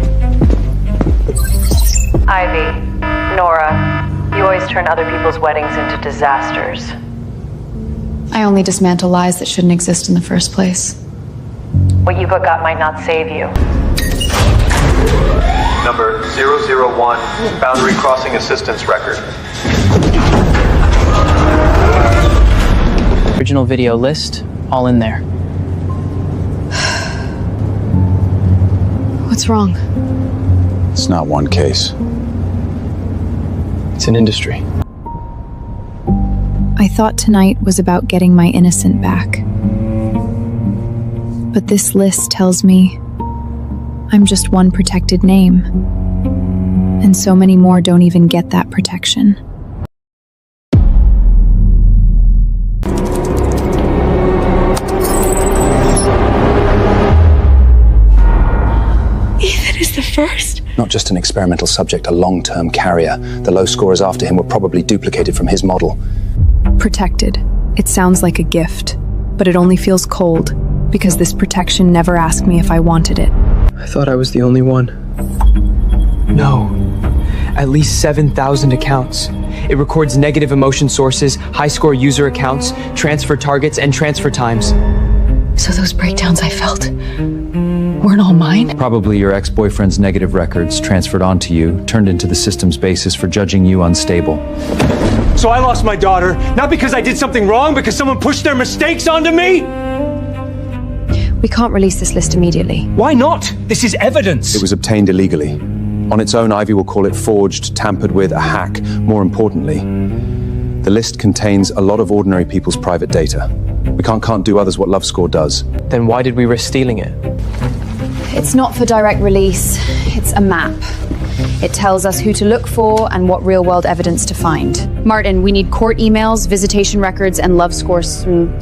Ivy, Nora, you always turn other people's weddings into disasters. I only dismantle lies that shouldn't exist in the first place. What you've got might not save you. Number 001, boundary crossing assistance record. Original video list, all in there. What's wrong? It's not one case. It's an industry. I thought tonight was about getting my innocent back. But this list tells me I'm just one protected name. And so many more don't even get that protection. Ethan is the first. Not just an experimental subject, a long-term carrier. The low scorers after him were probably duplicated from his model. Protected. It sounds like a gift, but it only feels cold because this protection never asked me if I wanted it. I thought I was the only one. No. At least 7,000 accounts. It records negative emotion sources, high-score user accounts, transfer targets, and transfer times. So those breakdowns I felt weren't all mine? Probably your ex-boyfriend's negative records transferred onto you, turned into the system's basis for judging you unstable. So I lost my daughter, not because I did something wrong, because someone pushed their mistakes onto me? We can't release this list immediately. Why not? This is evidence. It was obtained illegally. On its own, Ivy will call it forged, tampered with, a hack. More importantly, the list contains a lot of ordinary people's private data. We can't do others what LoveScore does. Then why did we risk stealing it? It's not for direct release. It's a map. It tells us who to look for and what real-world evidence to find. Martin, we need court emails, visitation records, and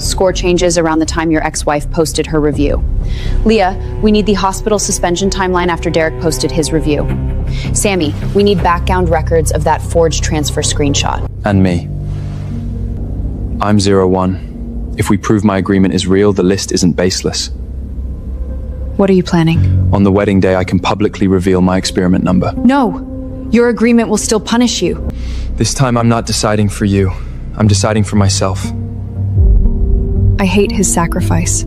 score changes around the time your ex-wife posted her review. Leah, we need the hospital suspension timeline after Derek posted his review. Sammy, we need background records of that forged transfer screenshot. And me. I'm 01. If we prove my agreement is real, the list isn't baseless. What are you planning? On the wedding day, I can publicly reveal my experiment number. No, your agreement will still punish you. This time I'm not deciding for you. I'm deciding for myself. I hate his sacrifice.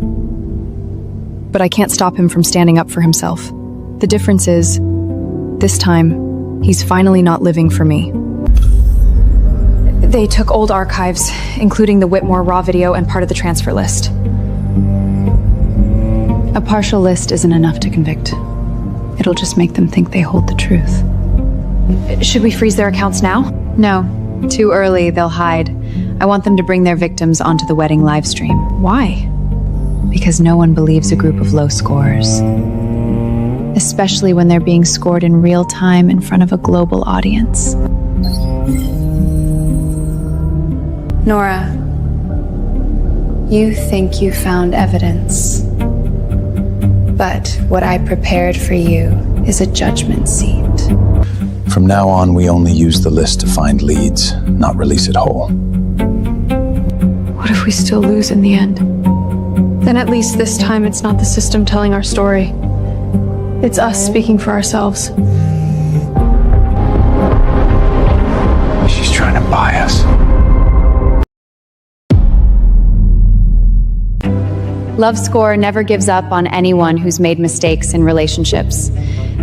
But I can't stop him from standing up for himself. The difference is, this time, he's finally not living for me. They took old archives, including the Whitmore raw video and part of the transfer list. A partial list isn't enough to convict. It'll just make them think they hold the truth. Should we freeze their accounts now? No. Too early, they'll hide. I want them to bring their victims onto the wedding live stream. Why? Because no one believes a group of low scorers. Especially when they're being scored in real time in front of a global audience. Nora, you think you found evidence. But what I prepared for you is a judgment seat. From now on, we only use the list to find leads, not release it whole. What if we still lose in the end? Then at least this time it's not the system telling our story. It's us speaking for ourselves. She's trying to buy us. LoveScore never gives up on anyone who's made mistakes in relationships.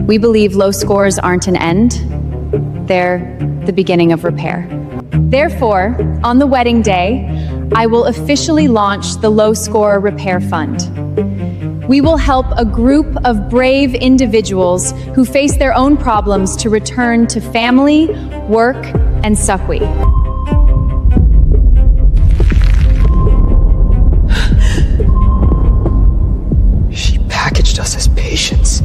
We believe low scores aren't an end. They're the beginning of repair. Therefore, on the wedding day, I will officially launch the Low Score Repair Fund. We will help a group of brave individuals who face their own problems to return to family, work, and Sukwi. She packaged us as patients.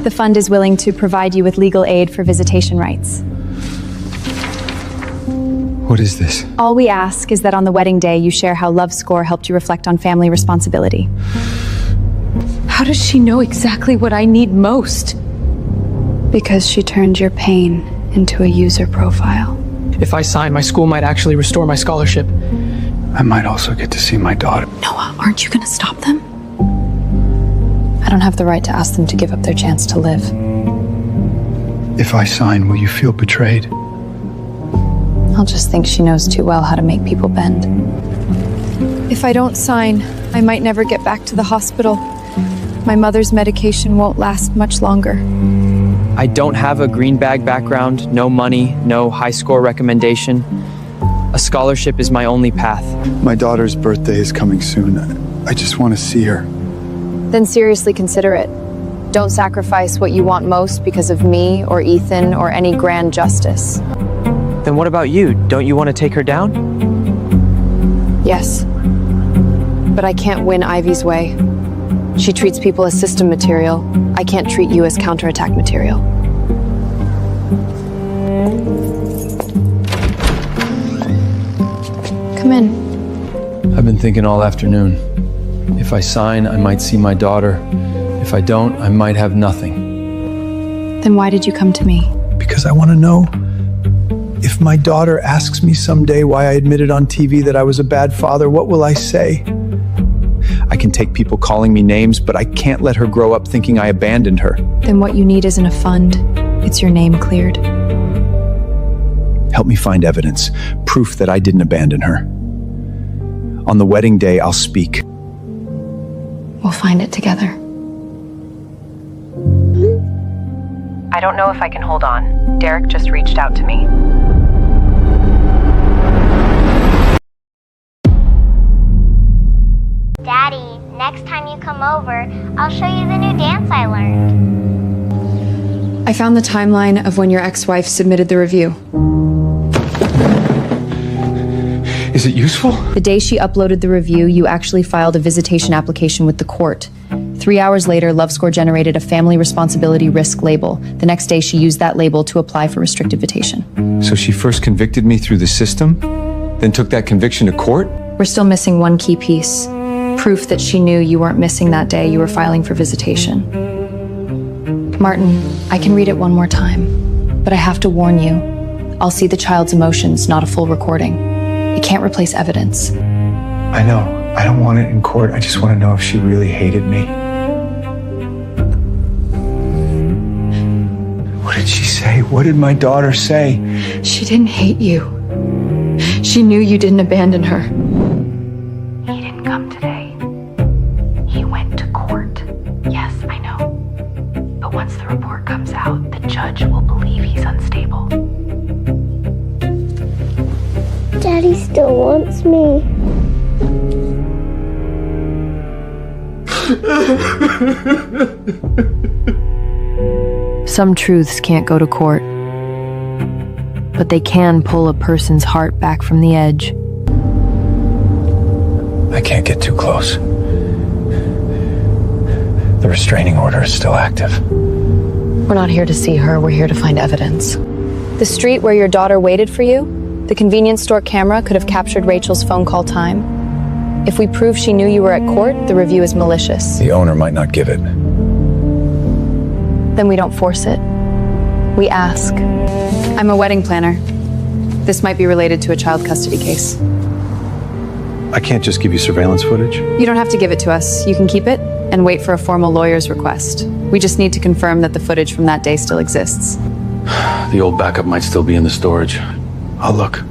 The fund is willing to provide you with legal aid for visitation rights. What is this? All we ask is that on the wedding day you share how LoveScore helped you reflect on family responsibility. How does she know exactly what I need most? Because she turned your pain into a user profile. If I sign, my school might actually restore my scholarship. I might also get to see my daughter. Noah, aren't you gonna stop them? I don't have the right to ask them to give up their chance to live. If I sign, will you feel betrayed? I'll just think she knows too well how to make people bend. If I don't sign, I might never get back to the hospital. My mother's medication won't last much longer. I don't have a green bag background, no money, no high score recommendation. A scholarship is my only path. My daughter's birthday is coming soon. I just want to see her. Then seriously consider it. Don't sacrifice what you want most because of me or Ethan or any grand justice. Then what about you? Don't you want to take her down? Yes. But I can't win Ivy's way. She treats people as system material. I can't treat you as counterattack material. Come in. I've been thinking all afternoon. If I sign, I might see my daughter. If I don't, I might have nothing. Then why did you come to me? Because I want to know. If my daughter asks me someday why I admitted on TV that I was a bad father, what will I say? I can take people calling me names, but I can't let her grow up thinking I abandoned her. Then what you need isn't a fund. It's your name cleared. Help me find evidence, proof that I didn't abandon her. On the wedding day, I'll speak. We'll find it together. I don't know if I can hold on. Derek just reached out to me. Daddy, next time you come over, I'll show you the new dance I learned. I found the timeline of when your ex-wife submitted the review. Is it useful? The day she uploaded the review, you actually filed a visitation application with the court. 3 hours later, LoveScore generated a family responsibility risk label. The next day, she used that label to apply for restricted visitation. So she first convicted me through the system, then took that conviction to court? We're still missing one key piece. Proof that she knew you weren't missing that day you were filing for visitation. Martin, I can read it one more time, but I have to warn you. I'll see the child's emotions, not a full recording. It can't replace evidence. I know. I don't want it in court. I just want to know if she really hated me. What did she say? What did my daughter say? She didn't hate you. She knew you didn't abandon her. He didn't come today. He went to court. Yes, I know. But once the report comes out, the judge will believe he's unstable. Daddy still wants me. Some truths can't go to court, but they can pull a person's heart back from the edge. I can't get too close. The restraining order is still active. We're not here to see her, we're here to find evidence. The street where your daughter waited for you, the convenience store camera could have captured Rachel's phone call time. If we prove she knew you were at court, the review is malicious. The owner might not give it. Then we don't force it. We ask. I'm a wedding planner. This might be related to a child custody case. I can't just give you surveillance footage. You don't have to give it to us. You can keep it and wait for a formal lawyer's request. We just need to confirm that the footage from that day still exists. The old backup might still be in the storage. I'll look.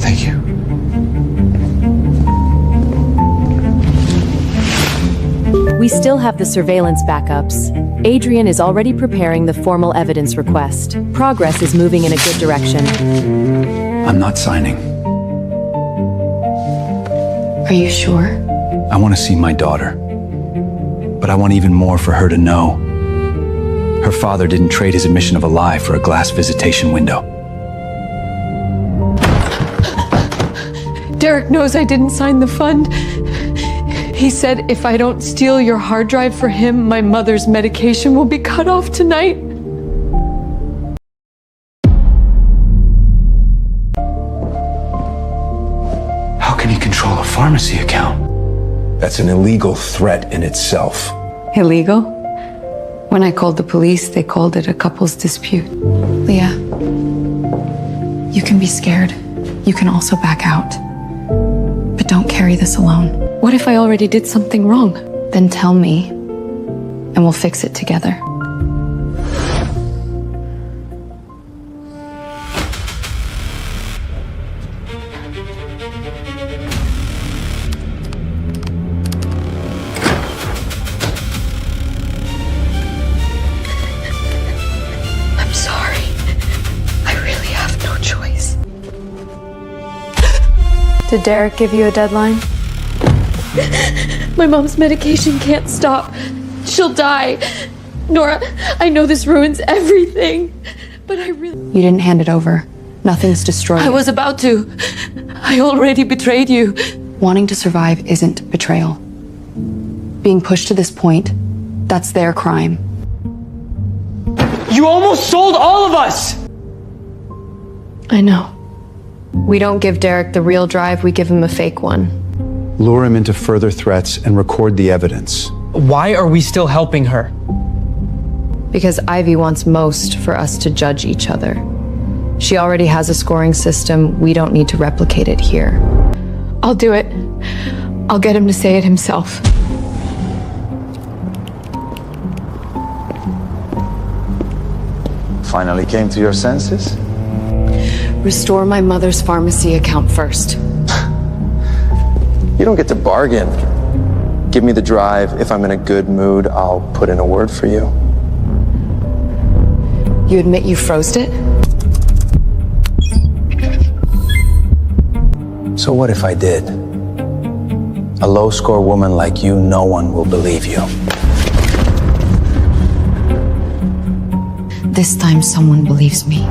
Thank you. We still have the surveillance backups. Adrian is already preparing the formal evidence request. Progress is moving in a good direction. I'm not signing. Are you sure? I want to see my daughter. But I want even more for her to know. Her father didn't trade his admission of a lie for a glass visitation window. Derek knows I didn't sign the fund. He said if I don't steal your hard drive for him, my mother's medication will be cut off tonight. How can he control a pharmacy account? That's an illegal threat in itself. Illegal? When I called the police, they called it a couple's dispute. Leah, you can be scared. You can also back out. But don't carry this alone. What if I already did something wrong? Then tell me, and we'll fix it together. I'm sorry. I really have no choice. Did Derek give you a deadline? My mom's medication can't stop. She'll die. Nora, I know this ruins everything, but I really... You didn't hand it over. Nothing's destroyed. I was about to. I already betrayed you. Wanting to survive isn't betrayal. Being pushed to this point, that's their crime. You almost sold all of us! I know. We don't give Derek the real drive, we give him a fake one. Lure him into further threats and record the evidence. Why are we still helping her? Because Ivy wants most for us to judge each other. She already has a scoring system, we don't need to replicate it here. I'll do it. I'll get him to say it himself. Finally came to your senses? Restore my mother's pharmacy account first. You don't get to bargain. Give me the drive. If I'm in a good mood, I'll put in a word for you. You admit you froze it? So what if I did? A low-score woman like you, no one will believe you. This time someone believes me.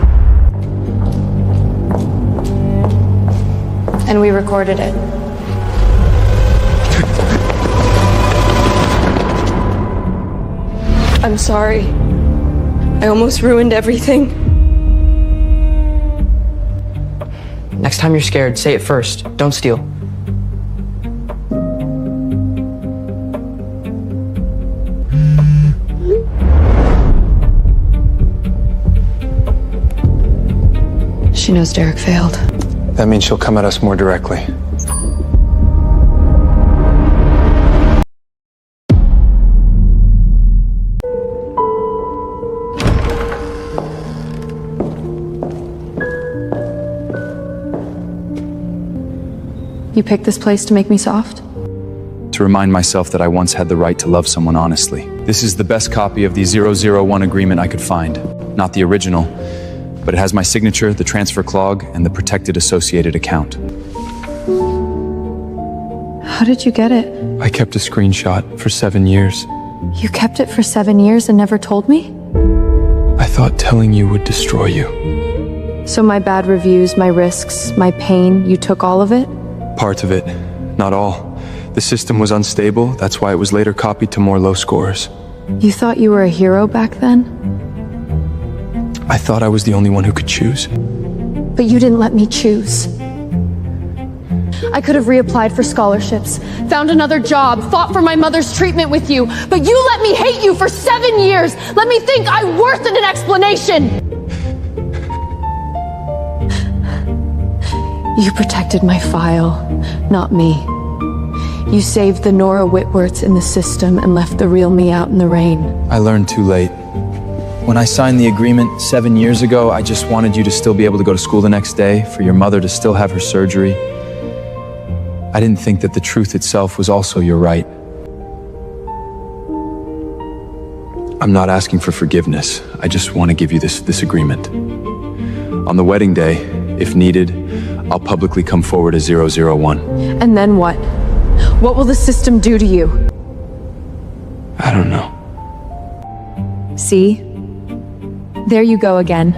And we recorded it. I'm sorry. I almost ruined everything. Next time you're scared, say it first. Don't steal. She knows Derek failed. That means she'll come at us more directly. You picked this place to make me soft? To remind myself that I once had the right to love someone honestly. This is the best copy of the 001 agreement I could find. Not the original, but it has my signature, the transfer clog, and the protected associated account. How did you get it? I kept a screenshot for 7 years. You kept it for 7 years and never told me? I thought telling you would destroy you. So my bad reviews, my risks, my pain, you took all of it? Part of it, not all. The system was unstable, that's why it was later copied to more low scores. You thought you were a hero back then? I thought I was the only one who could choose. But you didn't let me choose. I could have reapplied for scholarships, found another job, fought for my mother's treatment with you, but you let me hate you for 7 years! Let me think I'm worth an explanation! You protected my file, not me. You saved the Nora Whitworths in the system and left the real me out in the rain. I learned too late. When I signed the agreement 7 years ago, I just wanted you to still be able to go to school the next day, for your mother to still have her surgery. I didn't think that the truth itself was also your right. I'm not asking for forgiveness. I just want to give you this agreement. On the wedding day, if needed, I'll publicly come forward as 001. And then what? What will the system do to you? I don't know. See? There you go again.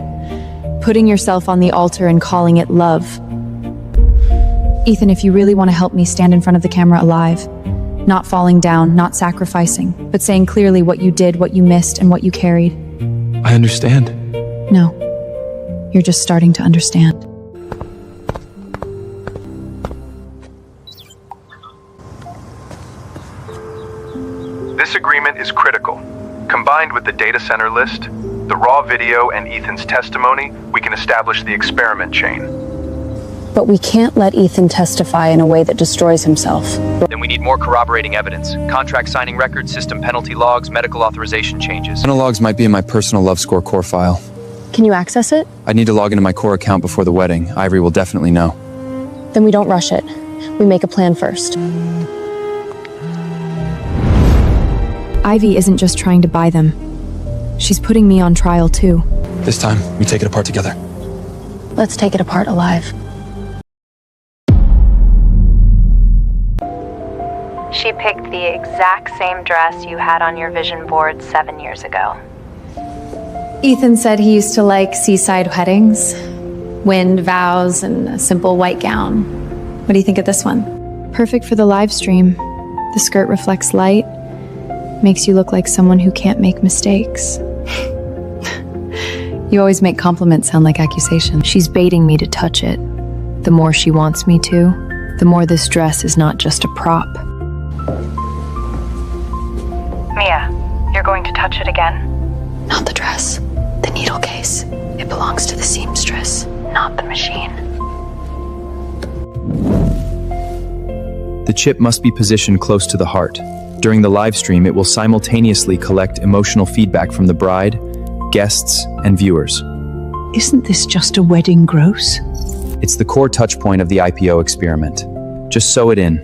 Putting yourself on the altar and calling it love. Ethan, if you really want to help me stand in front of the camera alive, not falling down, not sacrificing, but saying clearly what you did, what you missed, and what you carried. I understand. No. You're just starting to understand. This agreement is critical. Combined with the data center list, the raw video, and Ethan's testimony, we can establish the experiment chain. But we can't let Ethan testify in a way that destroys himself. Then we need more corroborating evidence. Contract signing records, system penalty logs, medical authorization changes. Logs might be in my personal love score core file. Can you access it? I need to log into my core account before the wedding. Ivory will definitely know. Then we don't rush it. We make a plan first. Ivy isn't just trying to buy them. She's putting me on trial too. This time, we take it apart together. Let's take it apart alive. She picked the exact same dress you had on your vision board 7 years ago. Ethan said he used to like seaside weddings, wind vows, and a simple white gown. What do you think of this one? Perfect for the live stream. The skirt reflects light, makes you look like someone who can't make mistakes. You always make compliments sound like accusations. She's baiting me to touch it. The more she wants me to, the more this dress is not just a prop. Mia, you're going to touch it again? Not the dress. The needle case. It belongs to the seamstress, not the machine. The chip must be positioned close to the heart. During the live stream, it will simultaneously collect emotional feedback from the bride, guests, and viewers. Isn't this just a wedding gross? It's the core touch point of the IPO experiment. Just sew it in.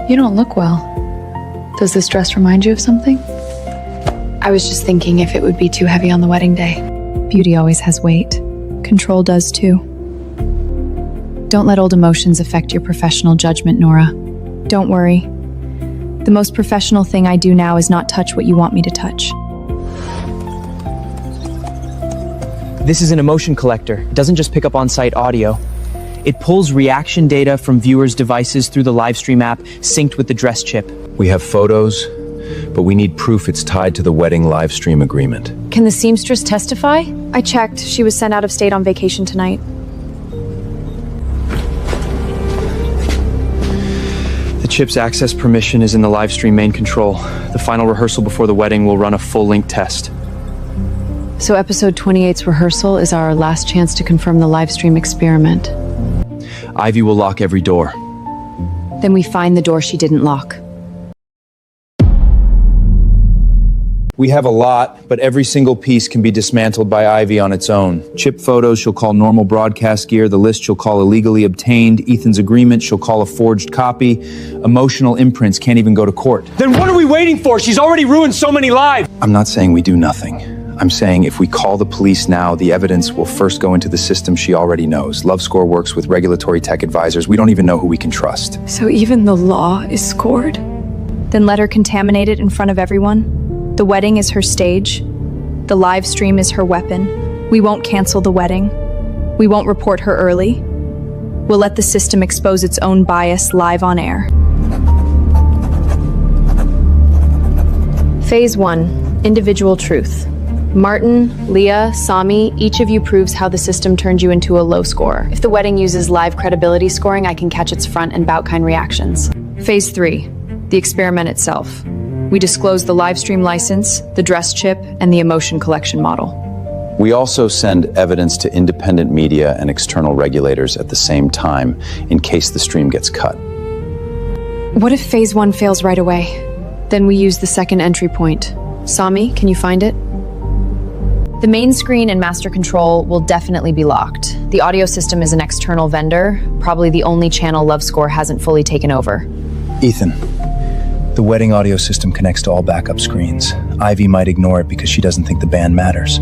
You don't look well. Does this dress remind you of something? I was just thinking if it would be too heavy on the wedding day. Beauty always has weight. Control does too. Don't let old emotions affect your professional judgment, Nora. Don't worry. The most professional thing I do now is not touch what you want me to touch. This is an emotion collector. It doesn't just pick up on-site audio. It pulls reaction data from viewers' devices through the livestream app, synced with the dress chip. We have photos, but we need proof it's tied to the wedding live stream agreement. Can the seamstress testify? I checked. She was sent out of state on vacation tonight. The chip's access permission is in the livestream main control. The final rehearsal before the wedding will run a full-length test. So episode 28's rehearsal is our last chance to confirm the livestream experiment. Ivy will lock every door. Then we find the door she didn't lock. We have a lot, but every single piece can be dismantled by Ivy on its own. Chip photos she'll call normal broadcast gear. The list she'll call illegally obtained. Ethan's agreement she'll call a forged copy. Emotional imprints can't even go to court. Then what are we waiting for? She's already ruined so many lives. I'm not saying we do nothing. I'm saying if we call the police now, the evidence will first go into the system she already knows. LoveScore works with regulatory tech advisors. We don't even know who we can trust. So even the law is scored? Then let her contaminate it in front of everyone. The wedding is her stage. The live stream is her weapon. We won't cancel the wedding. We won't report her early. We'll let the system expose its own bias live on air. Phase 1, individual truth. Martin, Leah, Sami, each of you proves how the system turned you into a low scorer. If the wedding uses live credibility scoring, I can catch its front and bout-kind reactions. Phase 3, the experiment itself. We disclose the live stream license, the dress chip, and the emotion collection model. We also send evidence to independent media and external regulators at the same time in case the stream gets cut. What if phase 1 fails right away? Then we use the second entry point. Sami, can you find it? The main screen and master control will definitely be locked. The audio system is an external vendor, probably the only channel LoveScore hasn't fully taken over. Ethan, the wedding audio system connects to all backup screens. Ivy might ignore it because she doesn't think the band matters.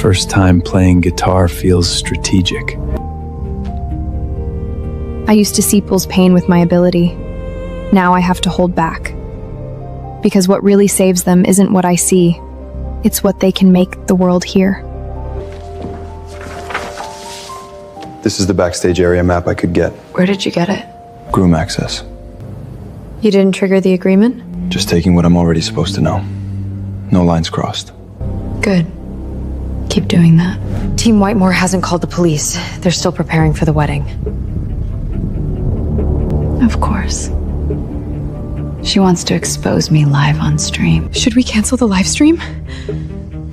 First time playing guitar feels strategic. I used to see people's pain with my ability. Now I have to hold back. Because what really saves them isn't what I see. It's what they can make the world hear. This is the backstage area map I could get. Where did you get it? Groom access. You didn't trigger the agreement? Just taking what I'm already supposed to know. No lines crossed. Good. Keep doing that. Team Whitemore hasn't called the police. They're still preparing for the wedding. Of course. She wants to expose me live on stream. Should we cancel the live stream?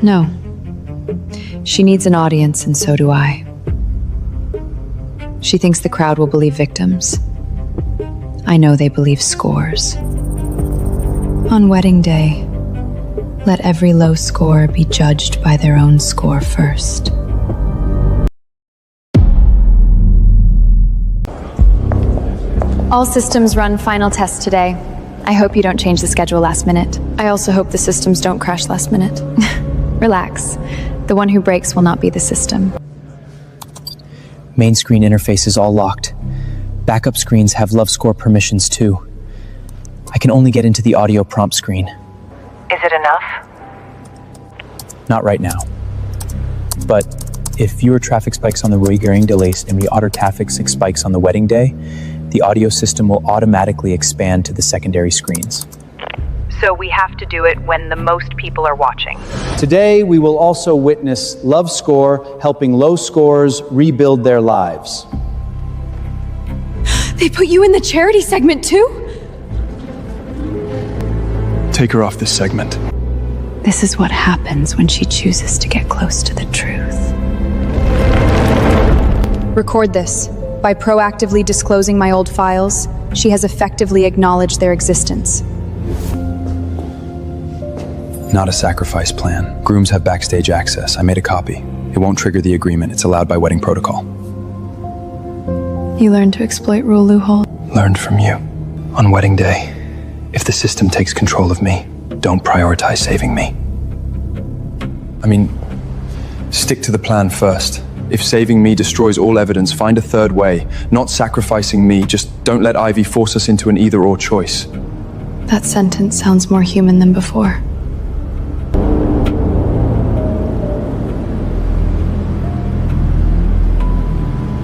No. She needs an audience, and so do I. She thinks the crowd will believe victims. I know they believe scores. On wedding day, let every low score be judged by their own score first. All systems run final tests today. I hope you don't change the schedule last minute. I also hope the systems don't crash last minute. Relax. The one who breaks will not be the system. Main screen interface is all locked. Backup screens have LoveScore permissions too. I can only get into the audio prompt screen. Is it enough? Not right now. But if viewer traffic spikes on the Roy list and reorder traffic spikes on the wedding day, the audio system will automatically expand to the secondary screens. So we have to do it when the most people are watching. Today, we will also witness LoveScore helping low scorers rebuild their lives. They put you in the charity segment too? Take her off this segment. This is what happens when she chooses to get close to the truth. Record this. By proactively disclosing my old files, she has effectively acknowledged their existence. Not a sacrifice plan. Grooms have backstage access. I made a copy. It won't trigger the agreement. It's allowed by wedding protocol. You learned to exploit rule loophole. Learned from you. On wedding day, if the system takes control of me, don't prioritize saving me. I mean, stick to the plan first. If saving me destroys all evidence, find a third way. Not sacrificing me, just don't let Ivy force us into an either-or choice. That sentence sounds more human than before.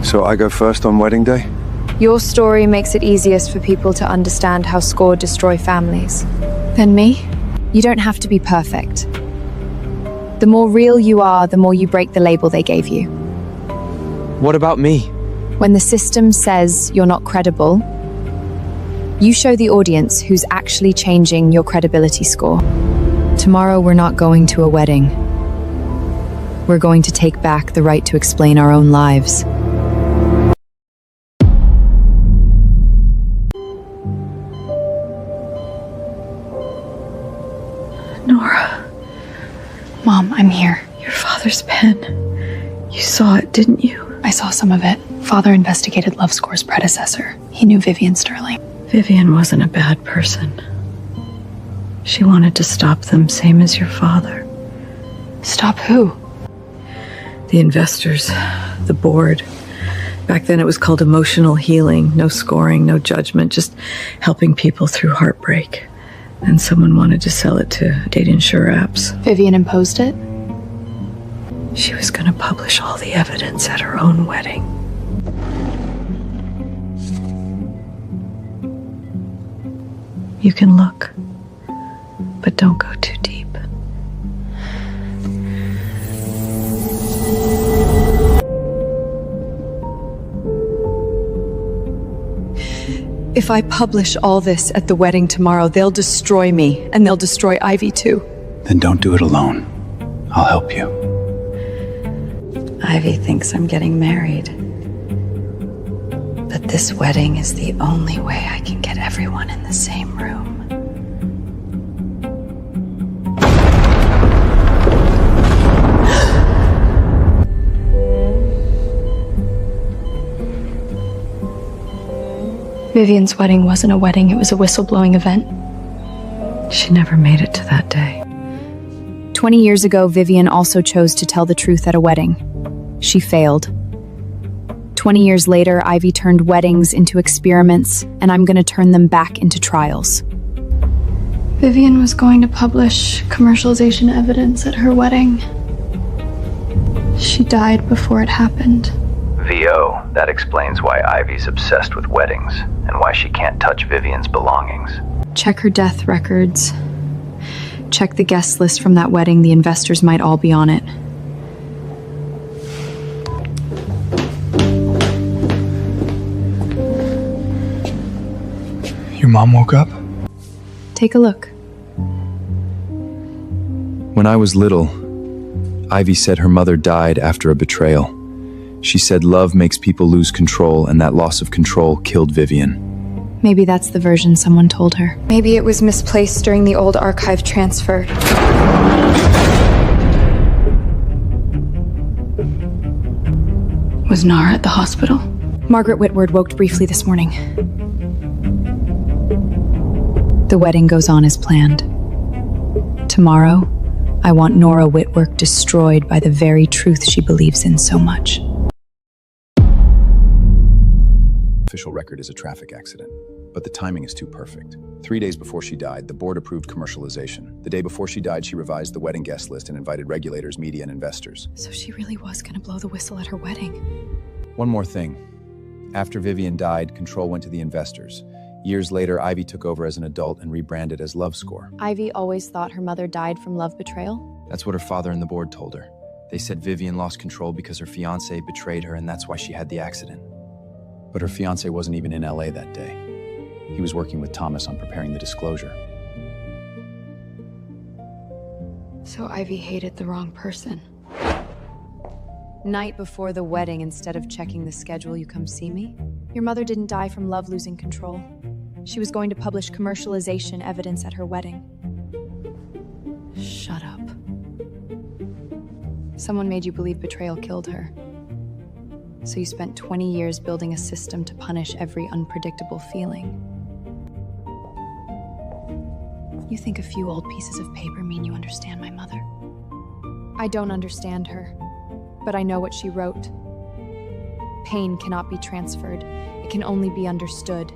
So I go first on wedding day? Your story makes it easiest for people to understand how score destroy families. Then me? You don't have to be perfect. The more real you are, the more you break the label they gave you. What about me? When the system says you're not credible, you show the audience who's actually changing your credibility score. Tomorrow we're not going to a wedding. We're going to take back the right to explain our own lives. Nora. Mom, I'm here. Your father's pen. You saw it, didn't you? I saw some of it. Father investigated LoveScore's predecessor. He knew Vivian Sterling. Vivian wasn't a bad person. She wanted to stop them, same as your father. Stop who? The investors, the board. Back then it was called emotional healing. No scoring, no judgment, just helping people through heartbreak. And someone wanted to sell it to date insure apps. Vivian imposed it? She was going to publish all the evidence at her own wedding. You can look, but don't go too deep. If I publish all this at the wedding tomorrow, they'll destroy me, and they'll destroy Ivy too. Then don't do it alone. I'll help you. Ivy thinks I'm getting married. But this wedding is the only way I can get everyone in the same room. Vivian's wedding wasn't a wedding, it was a whistleblowing event. She never made it to that day. 20 years ago, Vivian also chose to tell the truth at a wedding. She failed. 20 years later, Ivy turned weddings into experiments, and I'm going to turn them back into trials. Vivian was going to publish commercialization evidence at her wedding. She died before it happened. VO, that explains why Ivy's obsessed with weddings, and why she can't touch Vivian's belongings. Check her death records. Check the guest list from that wedding. The investors might all be on it. Your mom woke up? Take a look. When I was little, Ivy said her mother died after a betrayal. She said love makes people lose control, and that loss of control killed Vivian. Maybe that's the version someone told her. Maybe it was misplaced during the old archive transfer. Was Nara at the hospital? Margaret Whitward woke briefly this morning. The wedding goes on as planned. Tomorrow, I want Nora Whitworth destroyed by the very truth she believes in so much. Official record is a traffic accident, but the timing is too perfect. 3 days before she died, the board approved commercialization. The day before she died, she revised the wedding guest list and invited regulators, media, and investors. So she really was going to blow the whistle at her wedding. One more thing. After Vivian died, control went to the investors. Years later, Ivy took over as an adult and rebranded as LoveScore. Ivy always thought her mother died from love betrayal? That's what her father and the board told her. They said Vivian lost control because her fiancé betrayed her, and that's why she had the accident. But her fiancé wasn't even in LA that day. He was working with Thomas on preparing the disclosure. So Ivy hated the wrong person. Night before the wedding, instead of checking the schedule, you come see me? Your mother didn't die from love losing control. She was going to publish commercialization evidence at her wedding. Shut up. Someone made you believe betrayal killed her. So you spent 20 years building a system to punish every unpredictable feeling. You think a few old pieces of paper mean you understand my mother? I don't understand her, but I know what she wrote. Pain cannot be transferred. It can only be understood.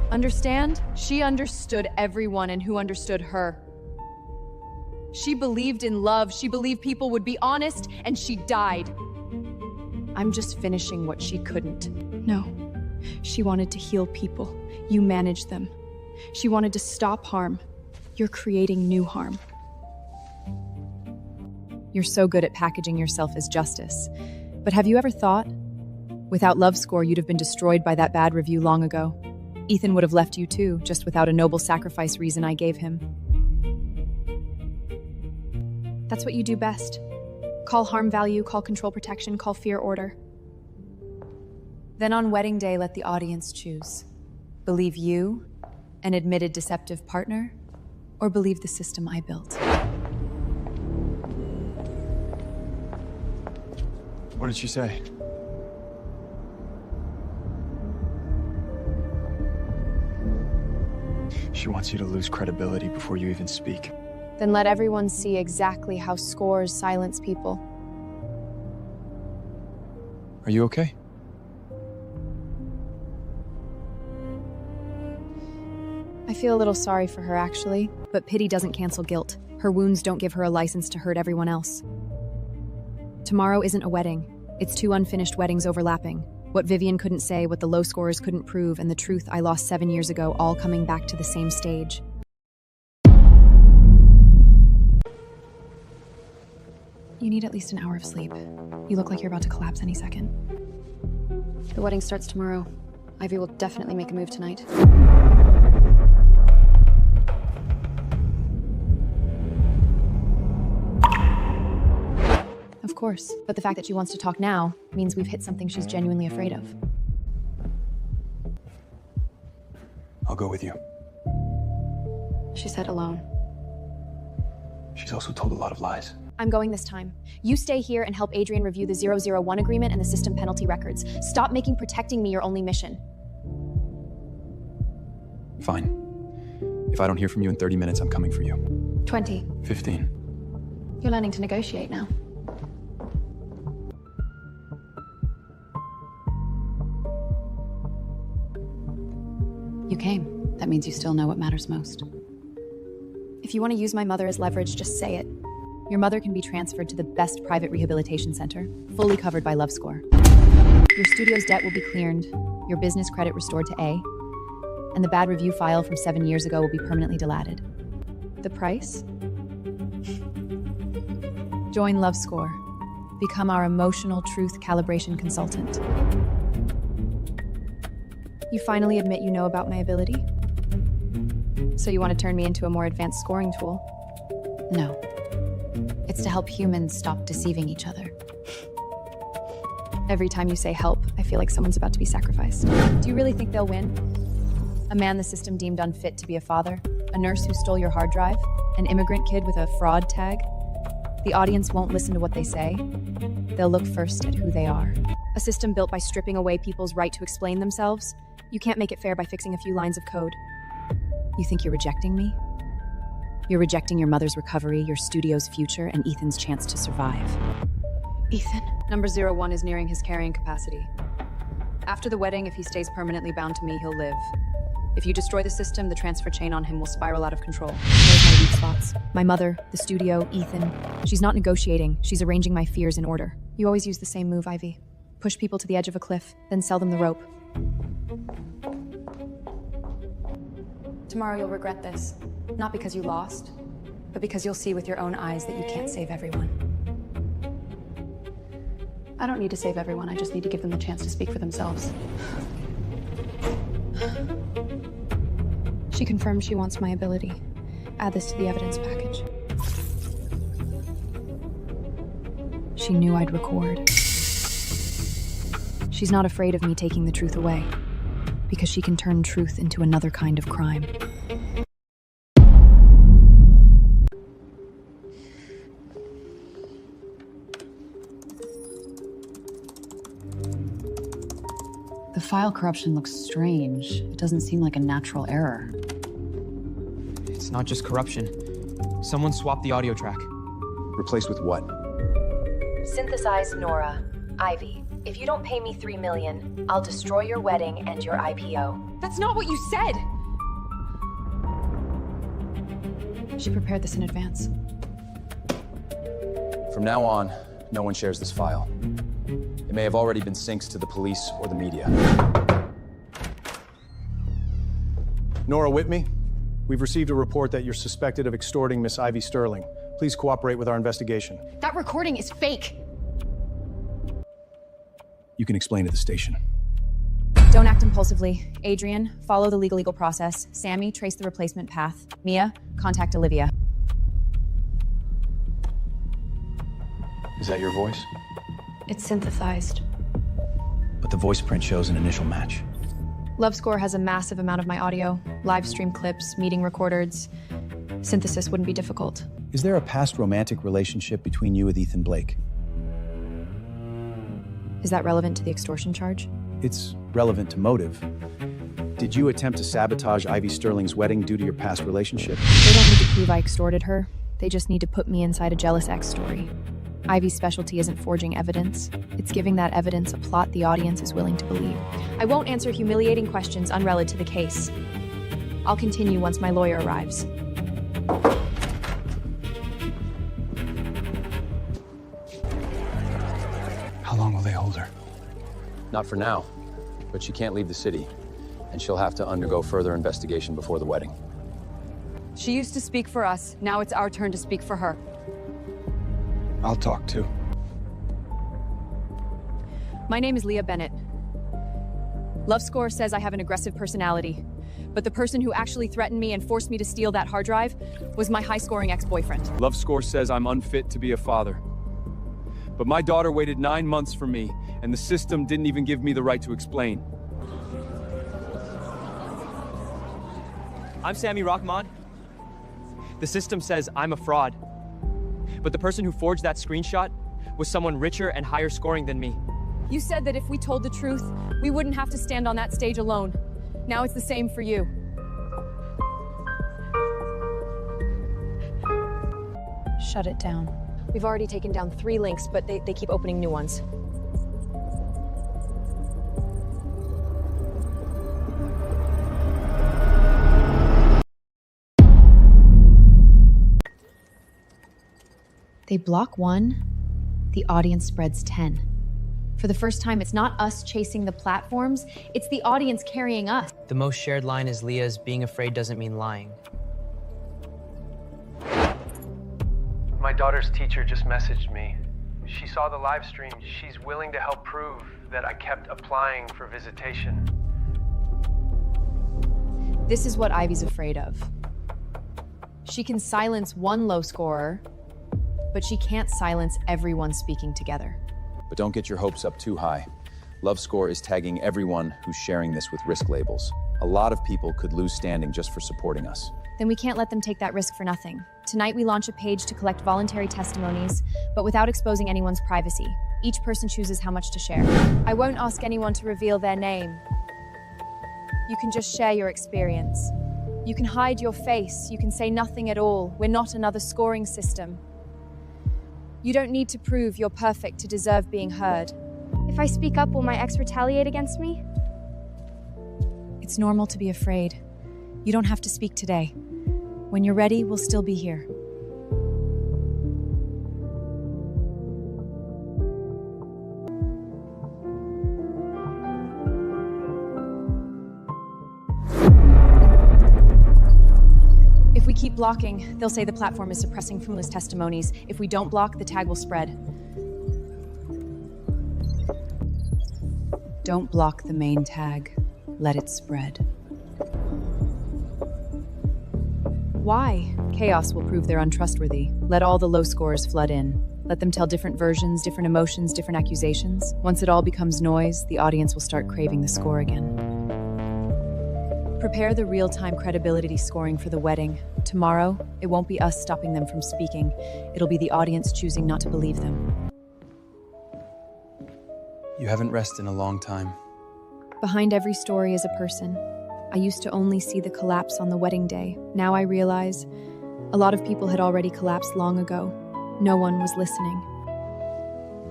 Understand? She understood everyone and who understood her. She believed in love, she believed people would be honest, and she died. I'm just finishing what she couldn't. No, she wanted to heal people. You managed them. She wanted to stop harm. You're creating new harm. You're so good at packaging yourself as justice. But have you ever thought? Without LoveScore, you'd have been destroyed by that bad review long ago. Ethan would have left you too, just without a noble sacrifice reason I gave him. That's what you do best. Call harm value, call control protection, call fear order. Then on wedding day, let the audience choose. Believe you, an admitted deceptive partner, or believe the system I built. What did she say? She wants you to lose credibility before you even speak. Then let everyone see exactly how scores silence people. Are you okay? I feel a little sorry for her, actually. But pity doesn't cancel guilt. Her wounds don't give her a license to hurt everyone else. Tomorrow isn't a wedding. It's two unfinished weddings overlapping. What Vivian couldn't say, what the low scorers couldn't prove, and the truth I lost 7 years ago, all coming back to the same stage. You need at least an hour of sleep. You look like you're about to collapse any second. The wedding starts tomorrow. Ivy will definitely make a move tonight. Of course, but the fact that she wants to talk now means we've hit something she's genuinely afraid of. I'll go with you. She said alone. She's also told a lot of lies. I'm going this time. You stay here and help Adrian review the 001 agreement and the system penalty records. Stop making protecting me your only mission. Fine. If I don't hear from you in 30 minutes, I'm coming for you. 20. 15. You're learning to negotiate now. You came. That means you still know what matters most. If you want to use my mother as leverage, just say it. Your mother can be transferred to the best private rehabilitation center, fully covered by LoveScore. Your studio's debt will be cleared, your business credit restored to A, and the bad review file from 7 years ago will be permanently deleted. The price? Join LoveScore. Become our emotional truth calibration consultant. You finally admit you know about my ability? So you want to turn me into a more advanced scoring tool? No. It's to help humans stop deceiving each other. Every time you say help, I feel like someone's about to be sacrificed. Do you really think they'll win? A man the system deemed unfit to be a father? A nurse who stole your hard drive? An immigrant kid with a fraud tag? The audience won't listen to what they say. They'll look first at who they are. A system built by stripping away people's right to explain themselves? You can't make it fair by fixing a few lines of code. You think you're rejecting me? You're rejecting your mother's recovery, your studio's future, and Ethan's chance to survive. Ethan? Number 01 is nearing his carrying capacity. After the wedding, if he stays permanently bound to me, he'll live. If you destroy the system, the transfer chain on him will spiral out of control. There's my weak spots. My mother, the studio, Ethan. She's not negotiating, she's arranging my fears in order. You always use the same move, Ivy. Push people to the edge of a cliff, then sell them the rope. Tomorrow you'll regret this. Not because you lost, but because you'll see with your own eyes that you can't save everyone. I don't need to save everyone, I just need to give them the chance to speak for themselves. She confirmed she wants my ability. Add this to the evidence package. She knew I'd record. She's not afraid of me taking the truth away, because she can turn truth into another kind of crime. The file corruption looks strange. It doesn't seem like a natural error. It's not just corruption. Someone swapped the audio track. Replaced with what? Synthesize Nora. Ivy, if you don't pay me $3 million, I'll destroy your wedding and your IPO. That's not what you said! She prepared this in advance. From now on, no one shares this file. It may have already been synced to the police or the media. Nora Whitney, we've received a report that you're suspected of extorting Miss Ivy Sterling. Please cooperate with our investigation. That recording is fake! You can explain to the station. Don't act impulsively. Adrian, follow the legal process. Sammy, trace the replacement path. Mia, contact Olivia. Is that your voice? It's synthesized. But the voice print shows an initial match. LoveScore has a massive amount of my audio. Live stream clips, meeting recorders. Synthesis wouldn't be difficult. Is there a past romantic relationship between you with Ethan Blake? Is that relevant to the extortion charge? It's relevant to motive. Did you attempt to sabotage Ivy Sterling's wedding due to your past relationship? They don't need to prove I extorted her. They just need to put me inside a jealous ex story. Ivy's specialty isn't forging evidence. It's giving that evidence a plot the audience is willing to believe. I won't answer humiliating questions unrelated to the case. I'll continue once my lawyer arrives. How long will they hold her? Not for now, but she can't leave the city, and she'll have to undergo further investigation before the wedding. She used to speak for us. Now it's our turn to speak for her. I'll talk too. My name is Leah Bennett. LoveScore says I have an aggressive personality, but the person who actually threatened me and forced me to steal that hard drive was my high-scoring ex-boyfriend. LoveScore says I'm unfit to be a father. But my daughter waited 9 months for me, and the system didn't even give me the right to explain. I'm Sammy Rahman. The system says I'm a fraud. But the person who forged that screenshot was someone richer and higher scoring than me. You said that if we told the truth, we wouldn't have to stand on that stage alone. Now it's the same for you. Shut it down. We've already taken down 3 links, but they keep opening new ones. They block 1, the audience spreads 10. For the first time, it's not us chasing the platforms, it's the audience carrying us. The most shared line is Leah's, "Being afraid doesn't mean lying." My daughter's teacher just messaged me. She saw the live stream. She's willing to help prove that I kept applying for visitation. This is what Ivy's afraid of. She can silence one low scorer, but she can't silence everyone speaking together. But don't get your hopes up too high. LoveScore is tagging everyone who's sharing this with risk labels. A lot of people could lose standing just for supporting us. Then we can't let them take that risk for nothing. Tonight we launch a page to collect voluntary testimonies, but without exposing anyone's privacy. Each person chooses how much to share. I won't ask anyone to reveal their name. You can just share your experience. You can hide your face. You can say nothing at all. We're not another scoring system. You don't need to prove you're perfect to deserve being heard. If I speak up, will my ex retaliate against me? It's normal to be afraid. You don't have to speak today. When you're ready, we'll still be here. If we keep blocking, they'll say the platform is suppressing fruitless testimonies. If we don't block, the tag will spread. Don't block the main tag. Let it spread. Why? Chaos will prove they're untrustworthy. Let all the low scorers flood in. Let them tell different versions, different emotions, different accusations. Once it all becomes noise, the audience will start craving the score again. Prepare the real-time credibility scoring for the wedding. Tomorrow, it won't be us stopping them from speaking. It'll be the audience choosing not to believe them. You haven't rested in a long time. Behind every story is a person. I used to only see the collapse on the wedding day. Now I realize a lot of people had already collapsed long ago. No one was listening.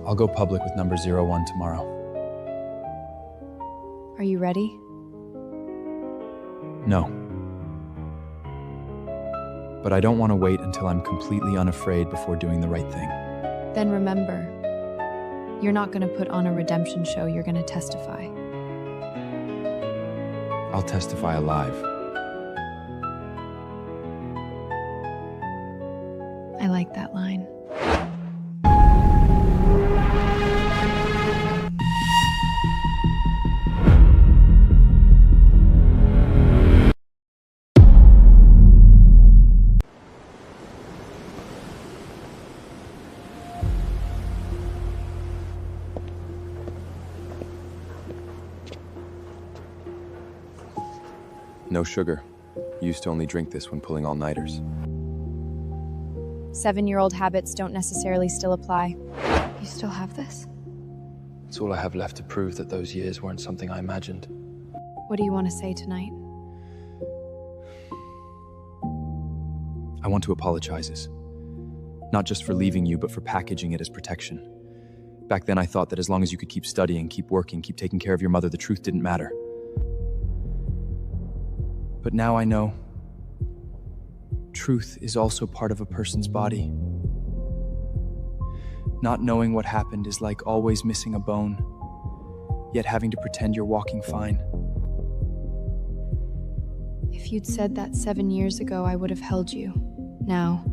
I'll go public with number 01 tomorrow. Are you ready? No. But I don't want to wait until I'm completely unafraid before doing the right thing. Then remember, you're not going to put on a redemption show, you're going to testify. I'll testify alive. I like that line. No sugar. Used to only drink this when pulling all-nighters. 7-year-old habits don't necessarily still apply. You still have this? It's all I have left to prove that those years weren't something I imagined. What do you want to say tonight? I want to apologize. Not just for leaving you, but for packaging it as protection. Back then I thought that as long as you could keep studying, keep working, keep taking care of your mother, the truth didn't matter. But now I know truth is also part of a person's body. Not knowing what happened is like always missing a bone, yet having to pretend you're walking fine. If you'd said that 7 years ago, I would have held you. Now,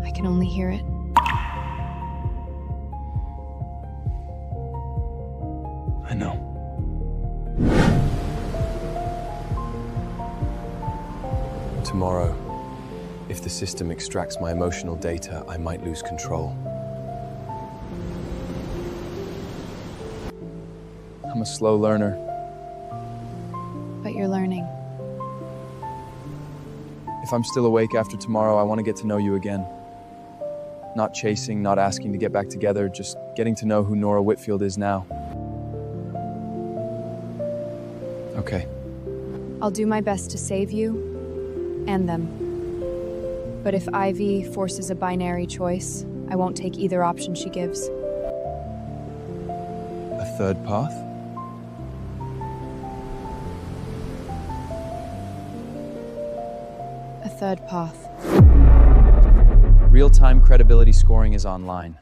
I can only hear it. I know. Tomorrow, if the system extracts my emotional data, I might lose control. I'm a slow learner. But you're learning. If I'm still awake after tomorrow, I want to get to know you again. Not chasing, not asking to get back together, just getting to know who Nora Whitfield is now. Okay. I'll do my best to save you and them. But if Ivy forces a binary choice, I won't take either option she gives. A third path? A third path. Real-time credibility scoring is online.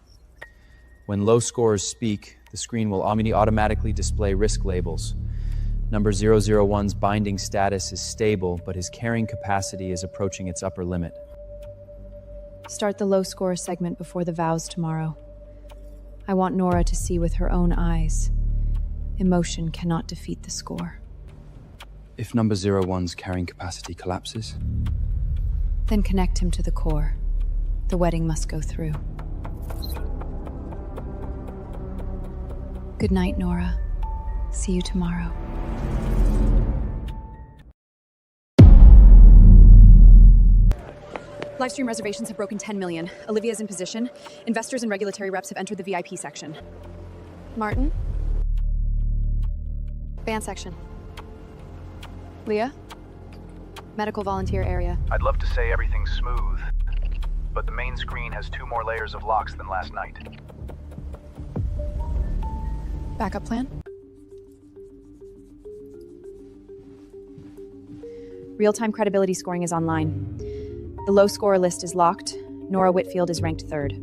When low scorers speak, the screen will automatically display risk labels. Number 001's binding status is stable, but his carrying capacity is approaching its upper limit. Start the low score segment before the vows tomorrow. I want Nora to see with her own eyes. Emotion cannot defeat the score. If number 01's carrying capacity collapses? Then connect him to the core. The wedding must go through. Good night, Nora. See you tomorrow. Livestream reservations have broken 10 million. Olivia's in position. Investors and regulatory reps have entered the VIP section. Martin? Band section. Leah? Medical volunteer area. I'd love to say everything's smooth, but the main screen has 2 more layers of locks than last night. Backup plan? Real-time credibility scoring is online. The low scorer list is locked. Nora Whitfield is ranked 3rd.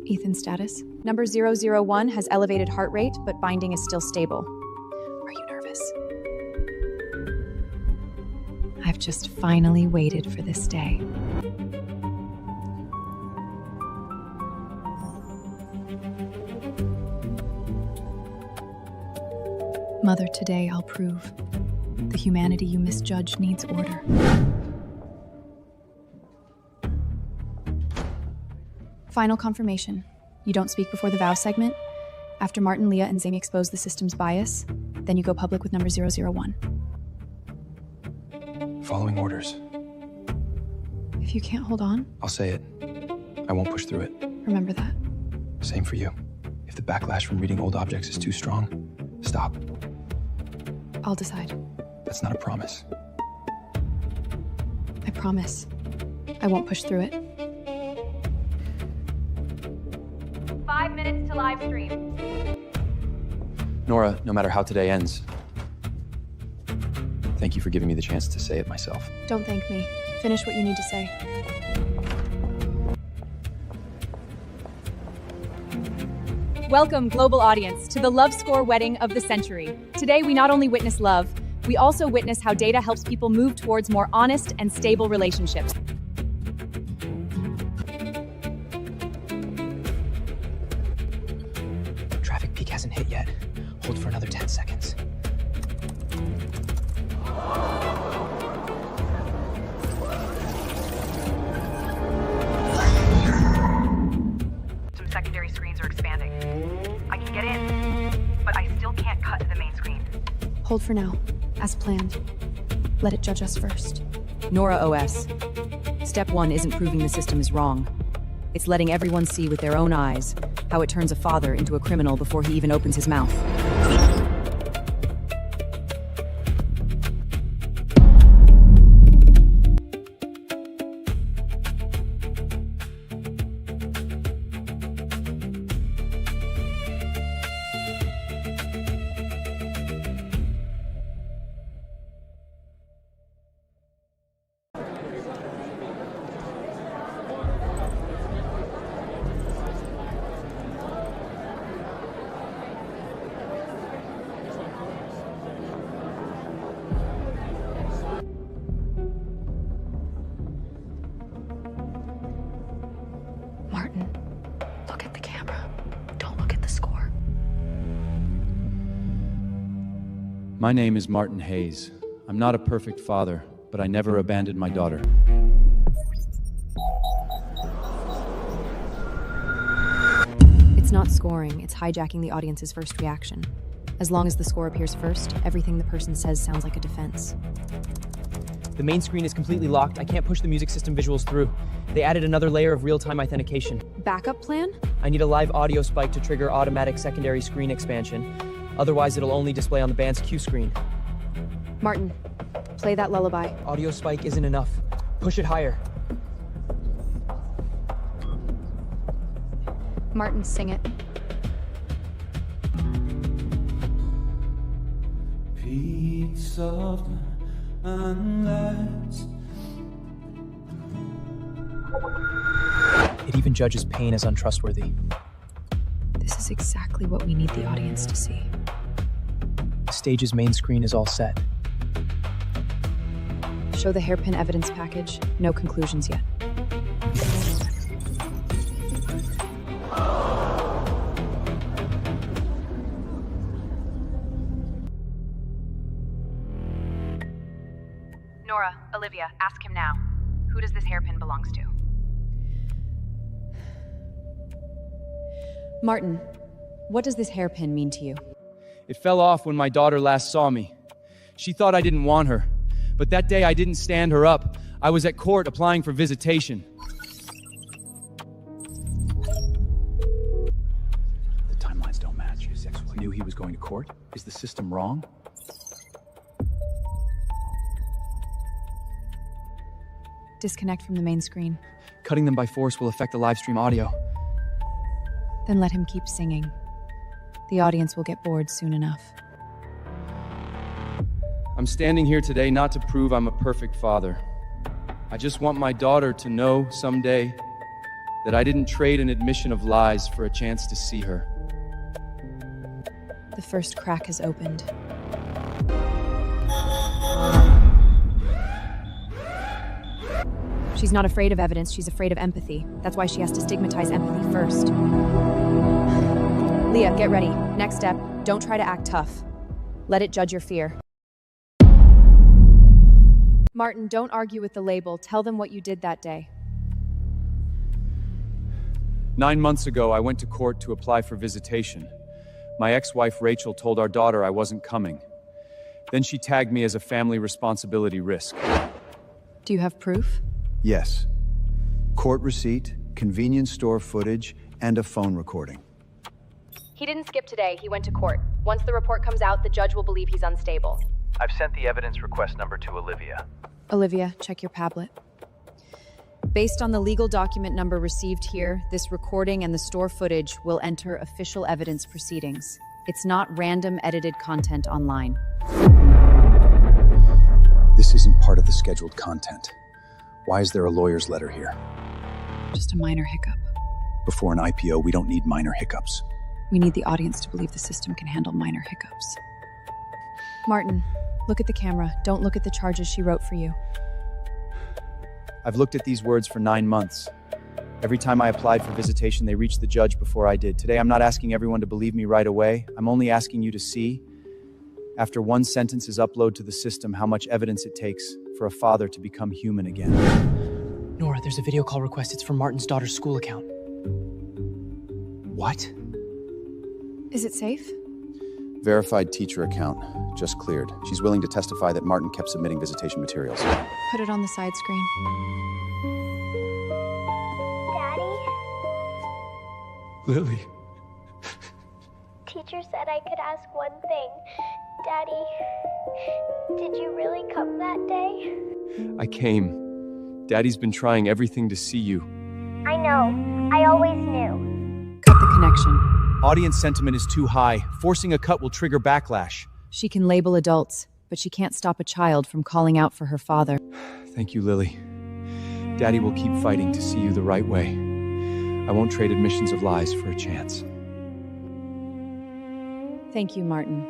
Ethan's status? Number 001 has elevated heart rate, but binding is still stable. Are you nervous? I've just finally waited for this day. Mother, today I'll prove the humanity you misjudge needs order. Final confirmation. You don't speak before the vow segment. After Martin, Leah, and Zami expose the system's bias, then you go public with number 001. Following orders. If you can't hold on, I'll say it. I won't push through it. remember that. Same for you. If the backlash from reading old objects is too strong, stop. I'll decide. That's not a promise. I promise. I won't push through it. 5 minutes to live stream. Nora, no matter how today ends, thank you for giving me the chance to say it myself. Don't thank me. Finish what you need to say. Welcome, global audience, to the Love Score Wedding of the Century. Today, we not only witness love, we also witness how data helps people move towards more honest and stable relationships. Traffic peak hasn't hit yet. Hold for another 10 seconds. Some secondary screens are expanding. I can get in, but I still can't cut to the main screen. Hold for now, as planned. Let it judge us first. Nora OS. Step 1 isn't proving the system is wrong. It's letting everyone see with their own eyes how it turns a father into a criminal before he even opens his mouth. Martin, look at the camera. Don't look at the score. My name is Martin Hayes. I'm not a perfect father, but I never abandoned my daughter. It's not scoring, it's hijacking the audience's first reaction. As long as the score appears first, everything the person says sounds like a defense. The main screen is completely locked. I can't push the music system visuals through. They added another layer of real-time authentication. Backup plan? I need a live audio spike to trigger automatic secondary screen expansion. Otherwise, it'll only display on the band's cue screen. Martin, play that lullaby. Audio spike isn't enough. Push it higher. Martin, sing it. Soft and lights. It even judges pain as untrustworthy. This is exactly what we need the audience to see. The stage's main screen is all set. Show the hairpin evidence package. No conclusions yet. Nora, Olivia, ask him now. Who does this hairpin belongs to? Martin, what does this hairpin mean to you? It fell off when my daughter last saw me. She thought I didn't want her, but that day I didn't stand her up. I was at court applying for visitation. The timelines don't match. I knew he was going to court. Is the system wrong? Disconnect from the main screen. Cutting them by force will affect the live stream audio. Then let him keep singing. The audience will get bored soon enough. I'm standing here today not to prove I'm a perfect father. I just want my daughter to know someday that I didn't trade an admission of lies for a chance to see her. The first crack has opened. She's not afraid of evidence, she's afraid of empathy. That's why she has to stigmatize empathy first. Leah, get ready. Next step, don't try to act tough. Let it judge your fear. Martin, don't argue with the label. Tell them what you did that day. 9 months ago, I went to court to apply for visitation. My ex-wife Rachel told our daughter I wasn't coming. Then she tagged me as a family responsibility risk. Do you have proof? Yes. Court receipt, convenience store footage, and a phone recording. He didn't skip today, he went to court. Once the report comes out, the judge will believe he's unstable. I've sent the evidence request number to Olivia. Olivia, check your Padlet. Based on the legal document number received here, this recording and the store footage will enter official evidence proceedings. It's not random edited content online. This isn't part of the scheduled content. Why is there a lawyer's letter here? Just a minor hiccup. Before an IPO, we don't need minor hiccups. We need the audience to believe the system can handle minor hiccups. Martin, look at the camera. Don't look at the charges she wrote for you. I've looked at these words for 9 months. Every time I applied for visitation, they reached the judge before I did. Today, I'm not asking everyone to believe me right away. I'm only asking you to see, after one sentence is uploaded to the system, how much evidence it takes for a father to become human again. Nora, there's a video call request. It's from Martin's daughter's school account. What? Is it safe? Verified teacher account, just cleared. She's willing to testify that Martin kept submitting visitation materials. Put it on the side screen. Daddy? Lily. Teacher said I could ask one thing. Daddy, did you really come that day? I came. Daddy's been trying everything to see you. I know. I always knew. Cut the connection. Audience sentiment is too high. Forcing a cut will trigger backlash. She can label adults, but she can't stop a child from calling out for her father. Thank you, Lily. Daddy will keep fighting to see you the right way. I won't trade admissions of lies for a chance. Thank you, Martin.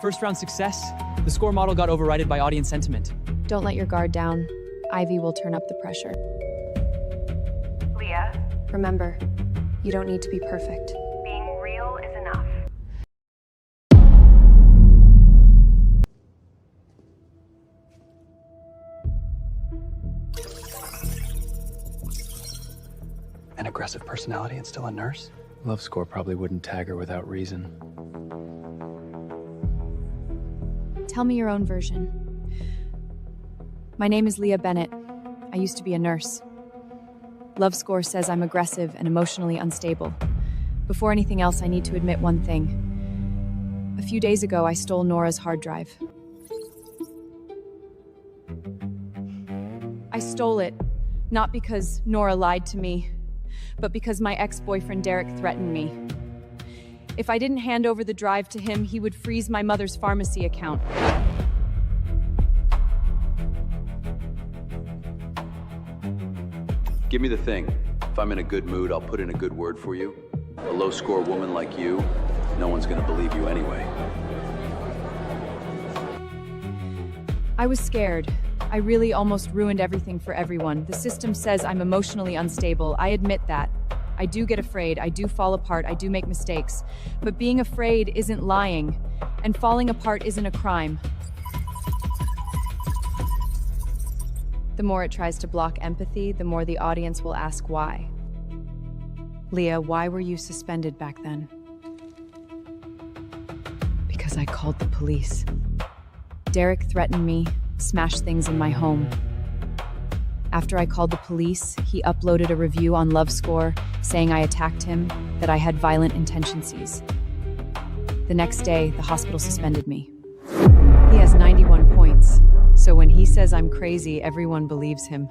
First round success. The score model got overridden by audience sentiment. Don't let your guard down. Ivy will turn up the pressure. Leah, Remember, you don't need to be perfect. being real is enough. An aggressive personality and still a nurse? Love score probably wouldn't tag her without reason. Tell me your own version. My name is Leah Bennett. I used to be a nurse. Love score says I'm aggressive and emotionally unstable. Before anything else, I need to admit one thing. A few days ago, I stole Nora's hard drive. I stole it, not because Nora lied to me, but because my ex-boyfriend Derek threatened me. If I didn't hand over the drive to him, he would freeze my mother's pharmacy account. Give me the thing. If I'm in a good mood, I'll put in a good word for you. A low-score woman like you, no one's gonna believe you anyway. I was scared. I really almost ruined everything for everyone. The system says I'm emotionally unstable. I admit that. I do get afraid. I do fall apart. I do make mistakes. But being afraid isn't lying, and falling apart isn't a crime. The more it tries to block empathy, the more the audience will ask why. Leah, why were you suspended back then? Because I called the police. Derek threatened me, smashed things in my home. After I called the police, he uploaded a review on Love Score saying I attacked him, that I had violent intentions. The next day, the hospital suspended me. He has 91 points. So when he says I'm crazy, everyone believes him.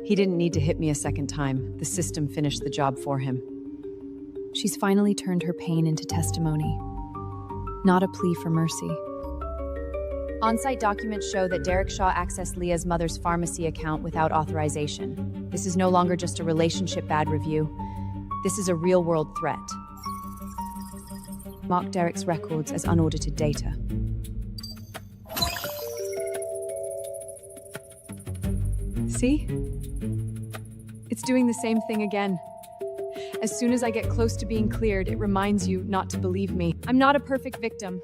He didn't need to hit me a second time. The system finished the job for him. She's finally turned her pain into testimony, not a plea for mercy. On-site documents show that Derek Shaw accessed Leah's mother's pharmacy account without authorization. This is no longer just a relationship bad review. This is a real-world threat. Mark Derek's records as unaudited data. See? It's doing the same thing again. As soon as I get close to being cleared, it reminds you not to believe me. I'm not a perfect victim.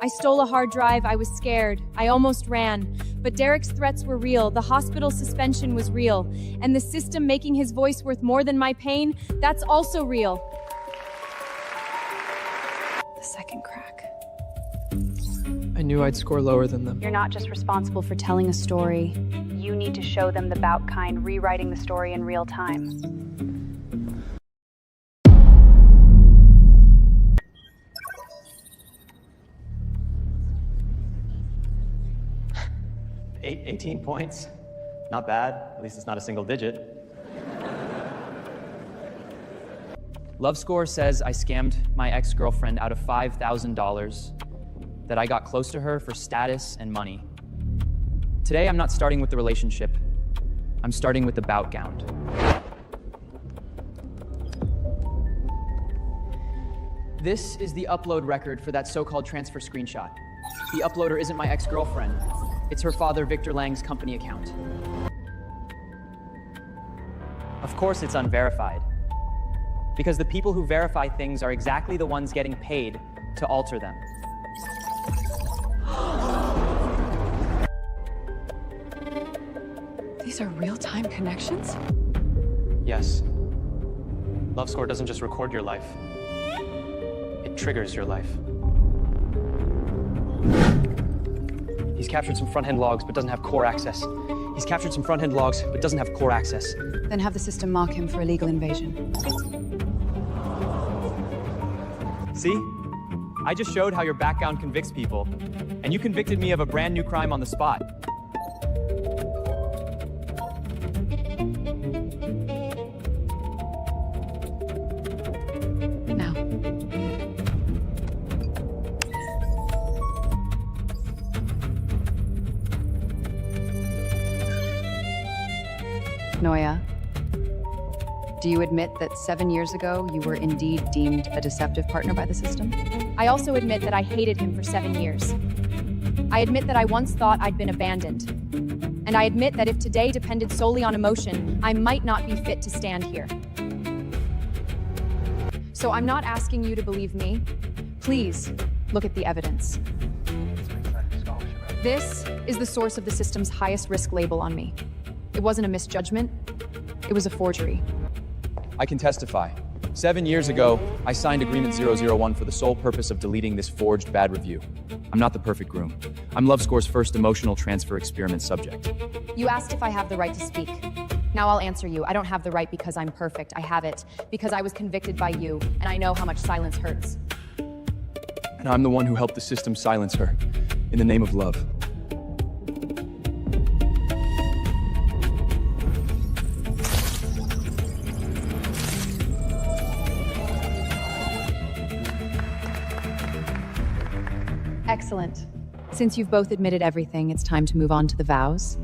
I stole a hard drive, I was scared, I almost ran. But Derek's threats were real, the hospital suspension was real, and the system making his voice worth more than my pain, that's also real. The second crack. I knew I'd score lower than them. You're not just responsible for telling a story. You need to show them the bout kind, rewriting the story in real time. 18 points. Not bad. At least it's not a single digit. Love Score says I scammed my ex-girlfriend out of $5,000, that I got close to her for status and money. Today, I'm not starting with the relationship. I'm starting with the bout gown. This is the upload record for that so-called transfer screenshot. The uploader isn't my ex-girlfriend. It's her father, Victor Lang's company account. Of course it's unverified, because the people who verify things are exactly the ones getting paid to alter them. These are real-time connections? Yes. Love score doesn't just record your life. It triggers your life. He's captured some front-end logs, but doesn't have core access. He's captured some front-end logs, but doesn't have core access. Then have the system mark him for illegal invasion. See? I just showed how your background convicts people, and you convicted me of a brand new crime on the spot. Now. Noya, do you admit that 7 years ago you were indeed deemed a deceptive partner by the system? I also admit that I hated him for 7 years. I admit that I once thought I'd been abandoned. And I admit that if today depended solely on emotion, I might not be fit to stand here. So I'm not asking you to believe me. Please, look at the evidence. This is the source of the system's highest risk label on me. It wasn't a misjudgment, it was a forgery. I can testify. 7 years ago, I signed Agreement 001 for the sole purpose of deleting this forged bad review. I'm not the perfect groom. I'm LoveScore's first emotional transfer experiment subject. You asked if I have the right to speak. Now I'll answer you. I don't have the right because I'm perfect. I have it because I was convicted by you, and I know how much silence hurts. And I'm the one who helped the system silence her, in the name of love. Excellent. Since you've both admitted everything, it's time to move on to the vows.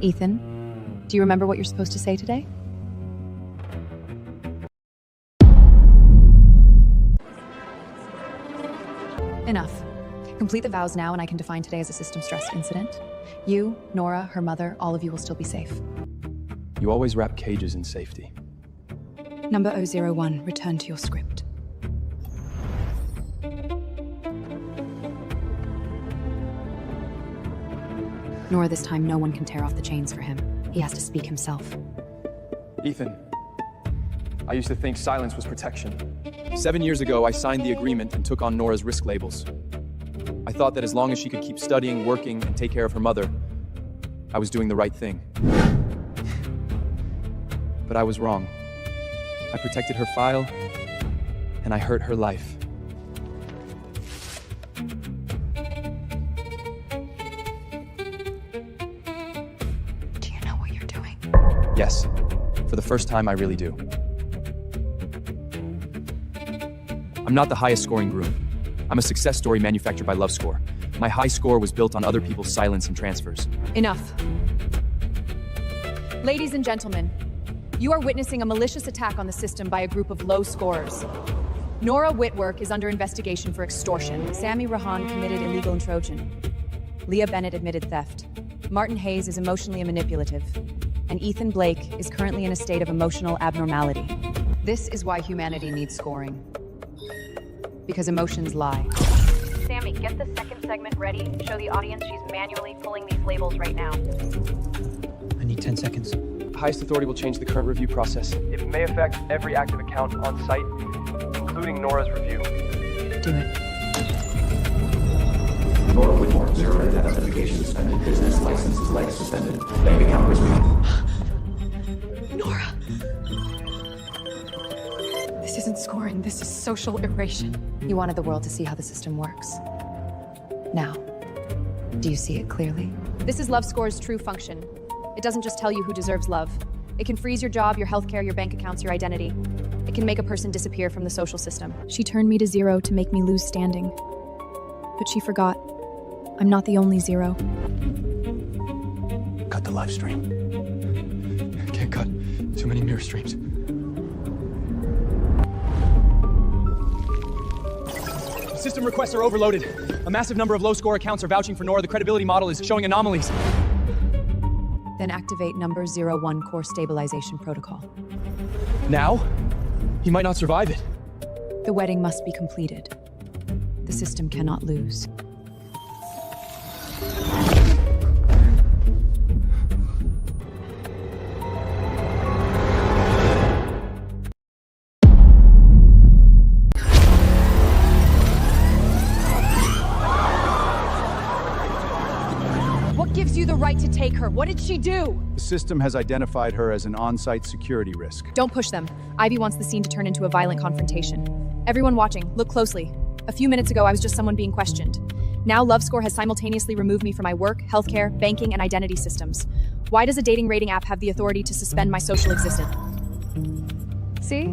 Ethan, do you remember what you're supposed to say today? Enough. Complete the vows now, and I can define today as a system stress incident. You, Nora, her mother, all of you will still be safe. You always wrap cages in safety. Number 001, return to your script. Nora, this time no one can tear off the chains for him. He has to speak himself. Ethan, I used to think silence was protection. 7 years ago, I signed the agreement and took on Nora's risk labels. I thought that as long as she could keep studying, working, and take care of her mother, I was doing the right thing. But I was wrong. I protected her file, and I hurt her life. Yes. For the first time, I really do. I'm not the highest scoring groom. I'm a success story manufactured by LoveScore. My high score was built on other people's silence and transfers. Enough. Ladies and gentlemen, you are witnessing a malicious attack on the system by a group of low scorers. Nora Whitwork is under investigation for extortion. Sammy Rahan committed illegal Trojan. Leah Bennett admitted theft. Martin Hayes is emotionally manipulative. And Ethan Blake is currently in a state of emotional abnormality. This is why humanity needs scoring. Because emotions lie. Sammy, get the second segment ready. Show the audience she's manually pulling these labels right now. I need 10 seconds. Highest authority will change the current review process. It may affect every active account on site, including Nora's review. Do it. Nora Whitmore, zero identification suspended. Business licenses leg suspended. Bank account resumed. Nora! This isn't scoring, this is social erasure. You wanted the world to see how the system works. Now, do you see it clearly? This is LoveScore's true function. It doesn't just tell you who deserves love. It can freeze your job, your healthcare, your bank accounts, your identity. It can make a person disappear from the social system. She turned me to 0 to make me lose standing. But she forgot. I'm not the only 0. Cut the live stream. Can't cut. Too many mirror streams. System requests are overloaded. A massive number of low-score accounts are vouching for Nora. The credibility model is showing anomalies. Then activate number 01 core stabilization protocol. Now? He might not survive it. The wedding must be completed. The system cannot lose. right to take her. What did she do? The system has identified her as an on-site security risk. Don't push them. Ivy wants the scene to turn into a violent confrontation. Everyone watching, look closely. A few minutes ago, I was just someone being questioned. Now LoveScore has simultaneously removed me from my work, healthcare, banking, and identity systems. Why does a dating rating app have the authority to suspend my social existence? See?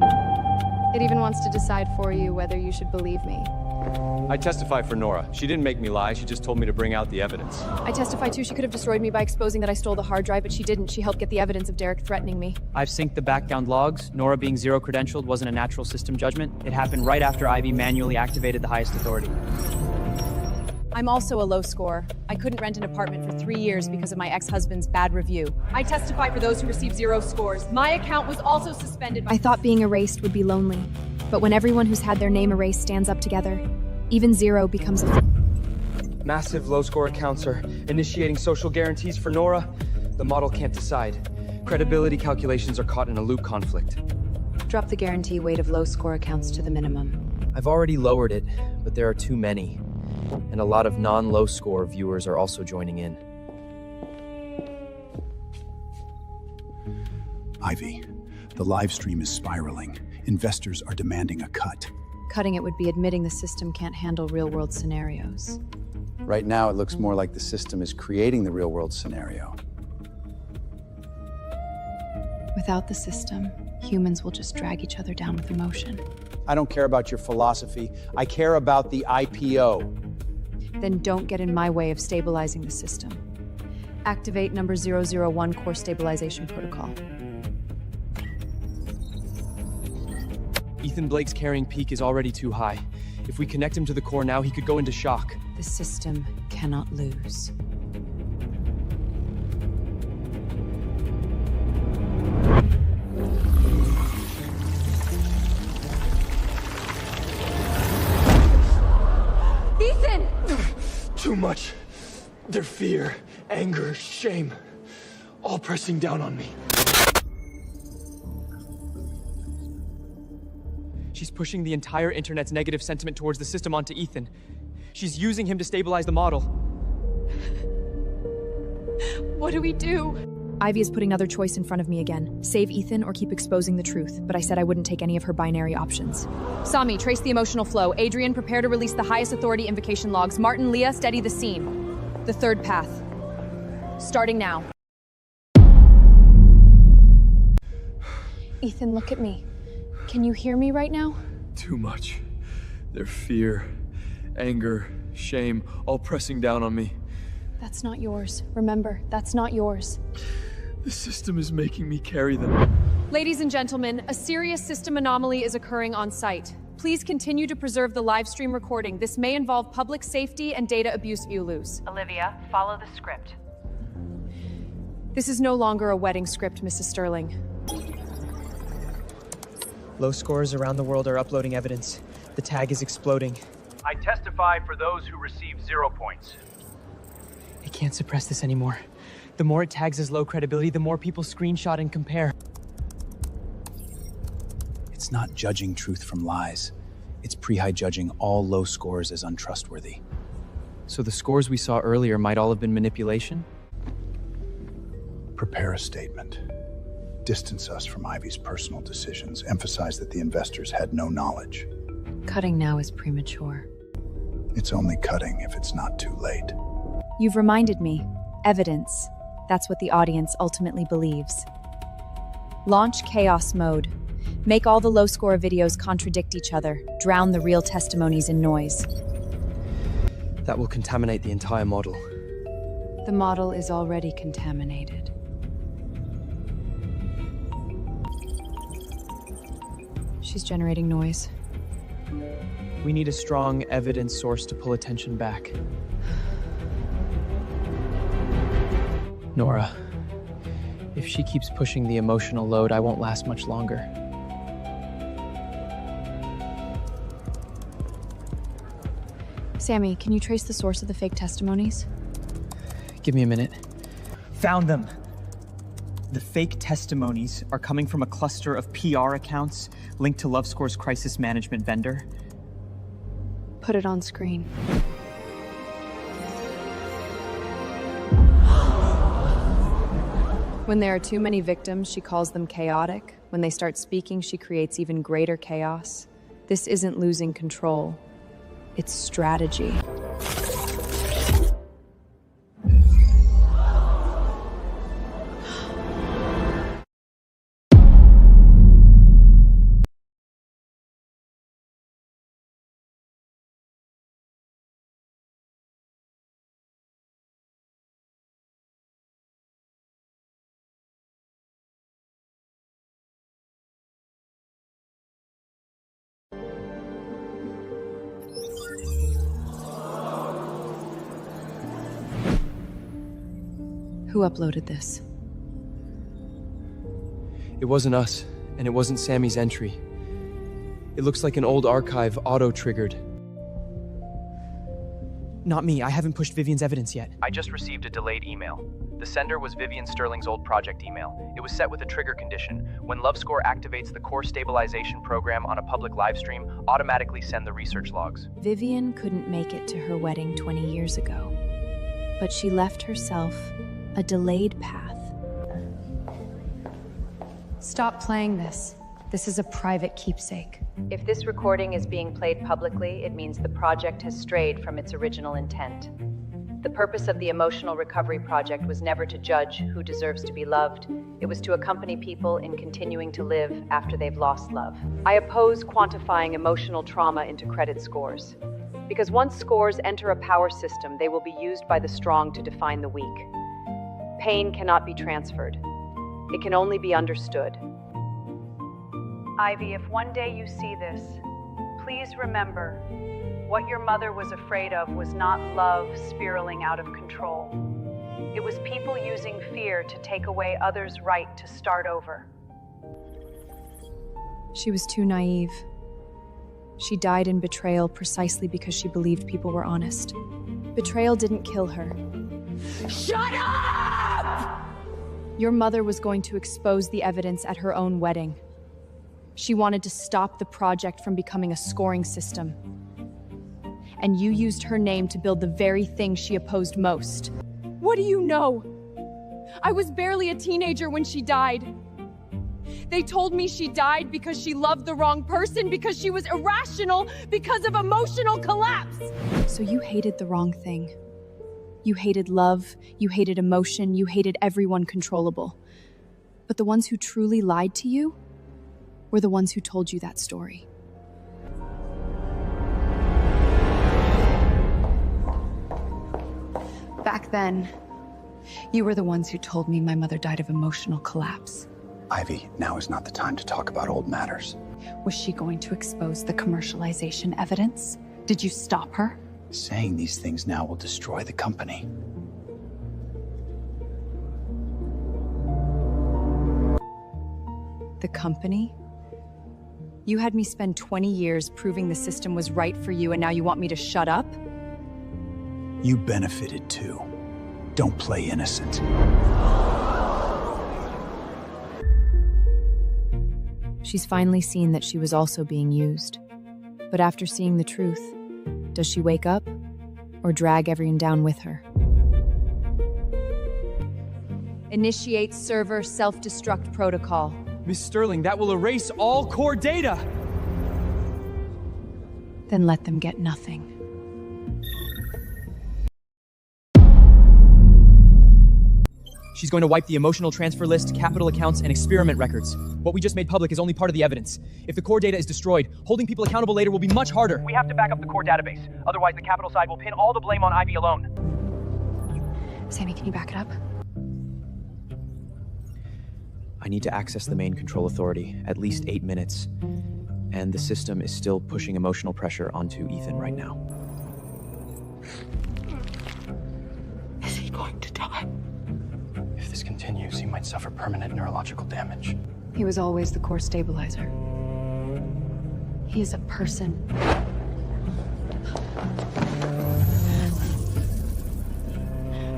It even wants to decide for you whether you should believe me. I testify for Nora. She didn't make me lie, she just told me to bring out the evidence. I testify too, she could have destroyed me by exposing that I stole the hard drive, but she didn't. She helped get the evidence of Derek threatening me. I've synced the background logs. Nora being zero-credentialed wasn't a natural system judgment. It happened right after Ivy manually activated the highest authority. I'm also a low score. I couldn't rent an apartment for 3 years because of my ex-husband's bad review. I testify for those who received 0 scores. My account was also suspended. I thought being erased would be lonely, but when everyone who's had their name erased stands up together, even 0 becomes a... Massive low-score accounts are initiating social guarantees for Nora. The model can't decide. Credibility calculations are caught in a loop conflict. Drop the guarantee weight of low-score accounts to the minimum. I've already lowered it, but there are too many. And a lot of non-low score viewers are also joining in. Ivy, the live stream is spiraling. Investors are demanding a cut. Cutting it would be admitting the system can't handle real-world scenarios. Right now, it looks more like the system is creating the real-world scenario. Without the system, humans will just drag each other down with emotion. I don't care about your philosophy. I care about the IPO. Then don't get in my way of stabilizing the system. Activate number 001 core stabilization protocol. Ethan Blake's carrying peak is already too high. If we connect him to the core now, he could go into shock. The system cannot lose. Ethan! Too much. Their fear, anger, shame, all pressing down on me. She's pushing the entire internet's negative sentiment towards the system onto Ethan. She's using him to stabilize the model. What do we do? Ivy is putting another choice in front of me again. Save Ethan or keep exposing the truth, but I said I wouldn't take any of her binary options. Sami, trace the emotional flow. Adrian, prepare to release the highest authority invocation logs. Martin, Leah, steady the scene. The third path. Starting now. Ethan, look at me. Can you hear me right now? Too much. Their fear, anger, shame, all pressing down on me. That's not yours. Remember, that's not yours. The system is making me carry them. Ladies and gentlemen, a serious system anomaly is occurring on site. Please continue to preserve the live stream recording. This may involve public safety and data abuse if you lose. Olivia, follow the script. This is no longer a wedding script, Mrs. Sterling. Low scores around the world are uploading evidence. The tag is exploding. I testify for those who received 0 points. I can't suppress this anymore. The more it tags as low credibility, the more people screenshot and compare. It's not judging truth from lies. It's pre-high judging all low scores as untrustworthy. So the scores we saw earlier might all have been manipulation? Prepare a statement. Distance us from Ivy's personal decisions. Emphasize that the investors had no knowledge. Cutting now is premature. It's only cutting if it's not too late. You've reminded me. Evidence. That's what the audience ultimately believes. Launch chaos mode. Make all the low-score videos contradict each other. Drown the real testimonies in noise. That will contaminate the entire model. The model is already contaminated. She's generating noise. We need a strong evidence source to pull attention back. Nora, if she keeps pushing the emotional load, I won't last much longer. Sammy, can you trace the source of the fake testimonies? Give me a minute. Found them. The fake testimonies are coming from a cluster of PR accounts linked to LoveScore's crisis management vendor. Put it on screen. When there are too many victims, she calls them chaotic. When they start speaking, she creates even greater chaos. This isn't losing control. It's strategy. Who uploaded this? It wasn't us, and it wasn't Sammy's entry. It looks like an old archive auto-triggered. Not me. I haven't pushed Vivian's evidence yet. I just received a delayed email. The sender was Vivian Sterling's old project email. It was set with a trigger condition. When LoveScore activates the core stabilization program on a public livestream, automatically send the research logs. Vivian couldn't make it to her wedding 20 years ago, but she left herself a delayed path. Stop playing this. This is a private keepsake. If this recording is being played publicly, it means the project has strayed from its original intent. The purpose of the Emotional Recovery Project was never to judge who deserves to be loved. It was to accompany people in continuing to live after they've lost love. I oppose quantifying emotional trauma into credit scores. Because once scores enter a power system, they will be used by the strong to define the weak. Pain cannot be transferred. It can only be understood. Ivy, if one day you see this, please remember, what your mother was afraid of was not love spiraling out of control. It was people using fear to take away others' right to start over. She was too naive. She died in betrayal precisely because she believed people were honest. Betrayal didn't kill her. Shut up! Your mother was going to expose the evidence at her own wedding. She wanted to stop the project from becoming a scoring system. And you used her name to build the very thing she opposed most. What do you know? I was barely a teenager when she died. They told me she died because she loved the wrong person, because she was irrational, because of emotional collapse. So you hated the wrong thing. You hated love, you hated emotion, you hated everyone controllable. But the ones who truly lied to you were the ones who told you that story. Back then, you were the ones who told me my mother died of emotional collapse. Ivy, now is not the time to talk about old matters. Was she going to expose the commercialization evidence? Did you stop her? Saying these things now will destroy the company. The company? You had me spend 20 years proving the system was right for you, and now you want me to shut up? You benefited too. Don't play innocent. She's finally seen that she was also being used. But after seeing the truth, does she wake up or drag everyone down with her? Initiate server self-destruct protocol. Miss Sterling, that will erase all core data! Then let them get nothing. She's going to wipe the emotional transfer list, capital accounts, and experiment records. What we just made public is only part of the evidence. If the core data is destroyed, holding people accountable later will be much harder. We have to back up the core database. Otherwise, the capital side will pin all the blame on Ivy alone. Sammy, can you back it up? I need to access the main control authority, at least 8 minutes. And the system is still pushing emotional pressure onto Ethan right now. Is he going to die? If this continues, he might suffer permanent neurological damage. He was always the core stabilizer. He is a person.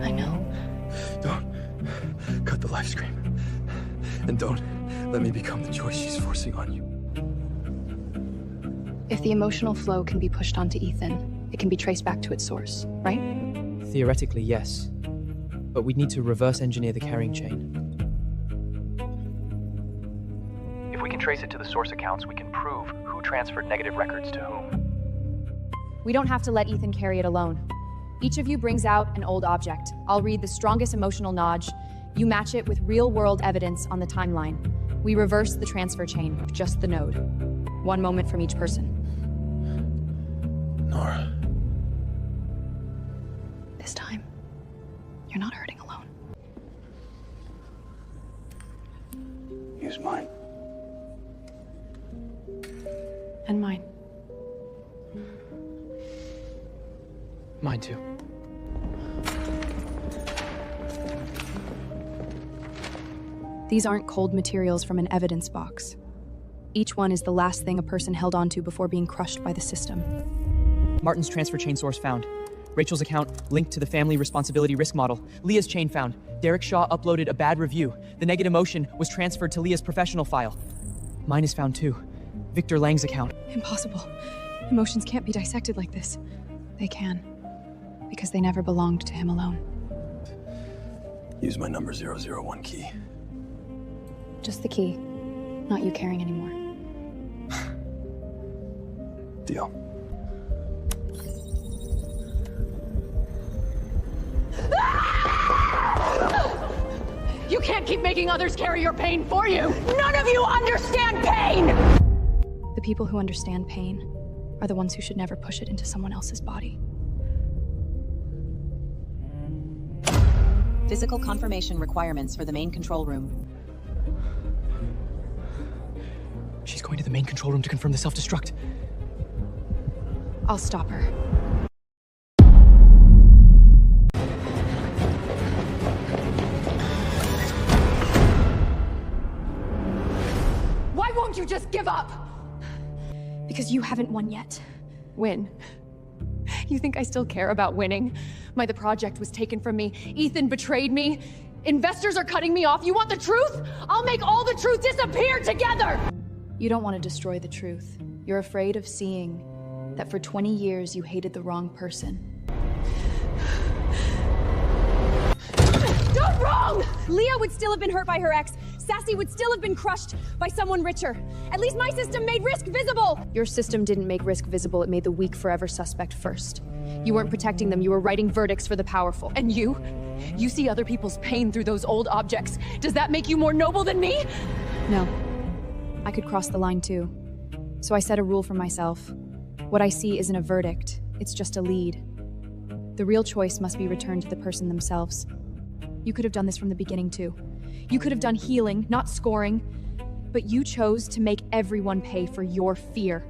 I know. Don't cut the live stream. And don't let me become the choice she's forcing on you. If the emotional flow can be pushed onto Ethan, it can be traced back to its source, right? Theoretically, yes. But we'd need to reverse engineer the carrying chain. trace it to the source accounts, we can prove who transferred negative records to whom. We don't have to let Ethan carry it alone. Each of you brings out an old object. I'll read the strongest emotional nudge. You match it with real-world evidence on the timeline. We reverse the transfer chain of just the node. 1 moment from each person. Nora. This time, you're not hurting alone. Use mine. And mine. Mine too. These aren't cold materials from an evidence box. Each one is the last thing a person held onto before being crushed by the system. Martin's transfer chain source found. Rachel's account linked to the family responsibility risk model. Leah's chain found. Derek Shaw uploaded a bad review. The negative emotion was transferred to Leah's professional file. Mine is found too. Victor Lang's account. Impossible. Emotions can't be dissected like this. They can. Because they never belonged to him alone. Use my number 001 key. Just the key. Not you caring anymore. Deal. You can't keep making others carry your pain for you! None of you understand pain! The people who understand pain are the ones who should never push it into someone else's body. Physical confirmation requirements for the main control room. She's going to the main control room to confirm the self-destruct. I'll stop her. Why won't you just give up? Because you haven't won yet. Win? You think I still care about winning? The project was taken from me. Ethan betrayed me. Investors are cutting me off. You want the truth? I'll make all the truth disappear together! You don't want to destroy the truth. You're afraid of seeing that for 20 years you hated the wrong person. Not wrong! Leah would still have been hurt by her ex. Sassy would still have been crushed by someone richer. At least my system made risk visible! Your system didn't make risk visible, it made the weak forever suspect first. You weren't protecting them, you were writing verdicts for the powerful. And you? You see other people's pain through those old objects. Does that make you more noble than me? No. I could cross the line too. So I set a rule for myself. What I see isn't a verdict, it's just a lead. The real choice must be returned to the person themselves. You could have done this from the beginning too. You could have done healing, not scoring. But you chose to make everyone pay for your fear.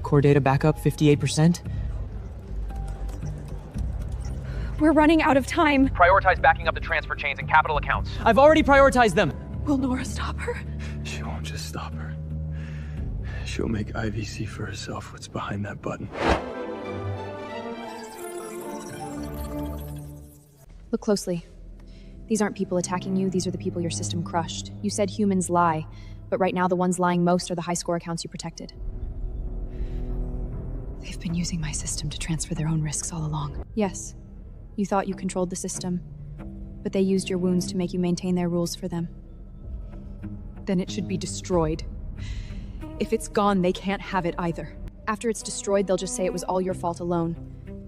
Core data backup 58%. We're running out of time. Prioritize backing up the transfer chains and capital accounts. I've already prioritized them. Will Nora stop her? She won't just stop her. She'll make Ivy see for herself what's behind that button. Look closely. These aren't people attacking you, these are the people your system crushed. You said humans lie, but right now the ones lying most are the high-score accounts you protected. They've been using my system to transfer their own risks all along. Yes. You thought you controlled the system, but they used your wounds to make you maintain their rules for them. Then it should be destroyed. If it's gone, they can't have it either. After it's destroyed, they'll just say it was all your fault alone.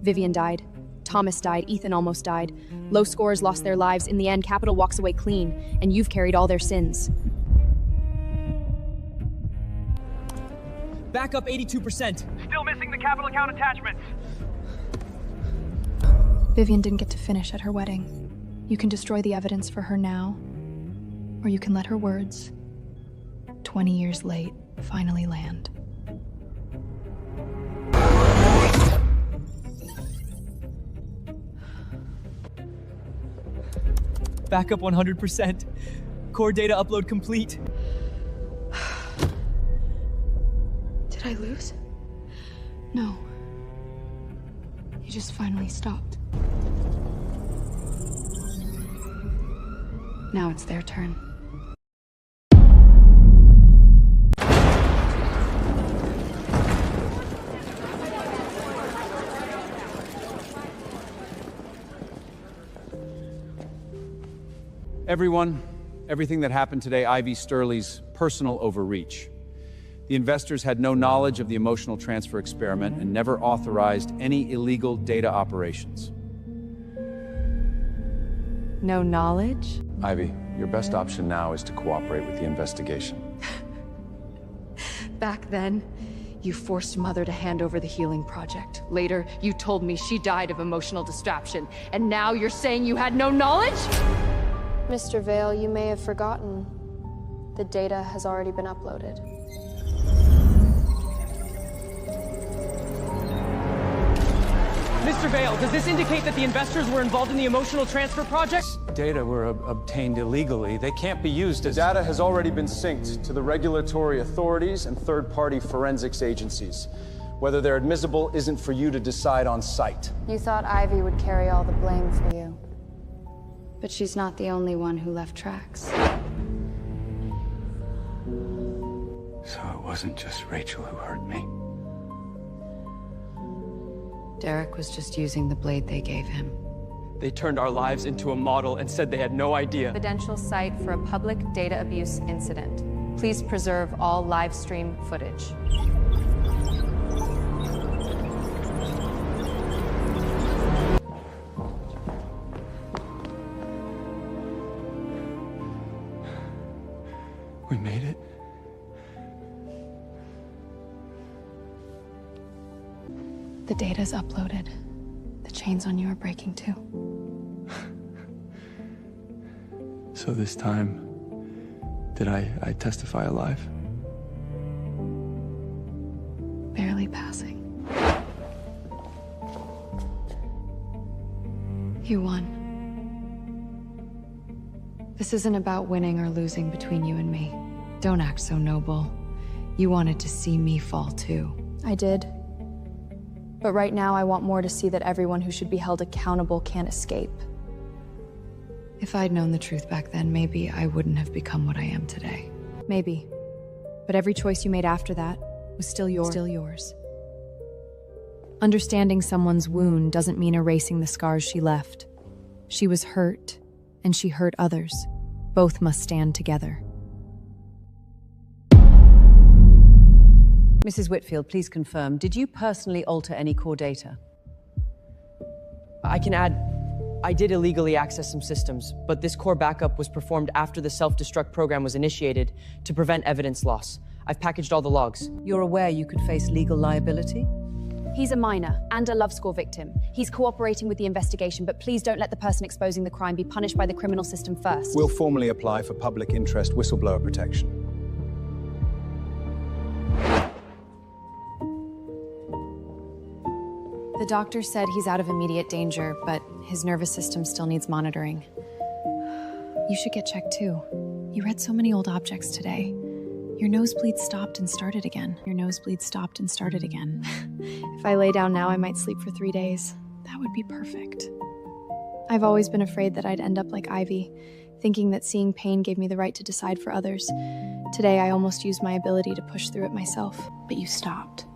Vivian died. Thomas died. Ethan almost died. Low scorers lost their lives. In the end, Capital walks away clean, and you've carried all their sins. Backup 82%. Still missing the capital account attachments. Vivian didn't get to finish at her wedding. You can destroy the evidence for her now, or you can let her words, 20 years late, finally land. Backup 100%. Core data upload complete. Did I lose? No. You just finally stopped. Now it's their turn. Everyone, everything that happened today, Ivy Sterling's personal overreach. The investors had no knowledge of the emotional transfer experiment and never authorized any illegal data operations. No knowledge? Ivy, your best option now is to cooperate with the investigation. Back then, you forced Mother to hand over the healing project. Later, you told me she died of emotional distraction. And now you're saying you had no knowledge? Mr. Vale, you may have forgotten. The data has already been uploaded. Mr. Vale, does this indicate that the investors were involved in the emotional transfer project? Data were obtained illegally. They can't be used as... Data has already been synced to the regulatory authorities and third-party forensics agencies. Whether they're admissible isn't for you to decide on site. You thought Ivy would carry all the blame for you. But she's not the only one who left tracks. So it wasn't just Rachel who hurt me. Derek was just using the blade they gave him. They turned our lives into a model and said they had no idea. Evidential site for a public data abuse incident. Please preserve all live stream footage. We made it. The data's uploaded. The chains on you are breaking too. So this time, did I testify alive? Barely passing. You won. This isn't about winning or losing between you and me. Don't act so noble. You wanted to see me fall too. I did. But right now, I want more to see that everyone who should be held accountable can't escape. If I'd known the truth back then, maybe I wouldn't have become what I am today. Maybe. But every choice you made after that was still yours. Understanding someone's wound doesn't mean erasing the scars she left. She was hurt, and she hurt others. Both must stand together. Mrs. Whitfield, please confirm, did you personally alter any core data? I can add, I did illegally access some systems, but this core backup was performed after the self-destruct program was initiated to prevent evidence loss. I've packaged all the logs. You're aware you could face legal liability? He's a minor and a love score victim. He's cooperating with the investigation, but please don't let the person exposing the crime be punished by the criminal system first. We'll formally apply for public interest whistleblower protection. The doctor said he's out of immediate danger, but his nervous system still needs monitoring. You should get checked too. You read so many old objects today. Your nosebleed stopped and started again. If I lay down now, I might sleep for 3 days. That would be perfect. I've always been afraid that I'd end up like Ivy, thinking that seeing pain gave me the right to decide for others. Today, I almost used my ability to push through it myself. But you stopped.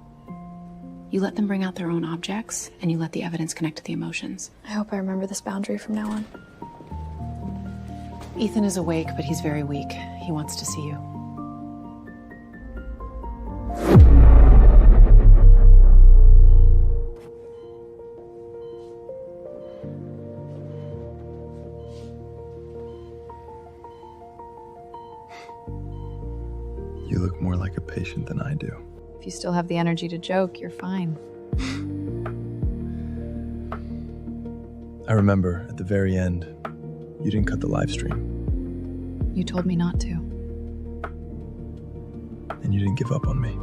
You let them bring out their own objects, and you let the evidence connect to the emotions. I hope I remember this boundary from now on. Ethan is awake, but he's very weak. He wants to see you. You look more like a patient than I do. If you still have the energy to joke, you're fine. I remember at the very end, you didn't cut the live stream. You told me not to. And you didn't give up on me.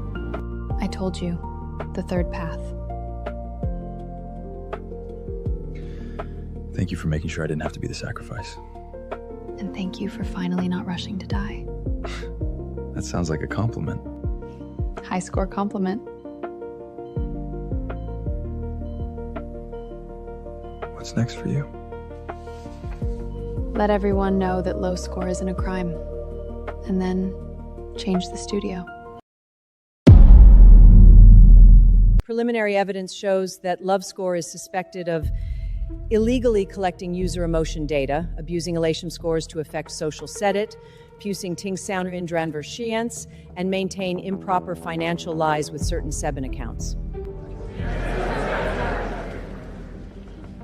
I told you, the third path. Thank you for making sure I didn't have to be the sacrifice. And thank you for finally not rushing to die. That sounds like a compliment. High score compliment. What's next for you? Let everyone know that low score isn't a crime. And then change the studio. Preliminary evidence shows that Love Score is suspected of illegally collecting user emotion data, abusing elation scores to affect social sedit, pusing tingsound in dranversients, and maintain improper financial lies with certain Sebin accounts.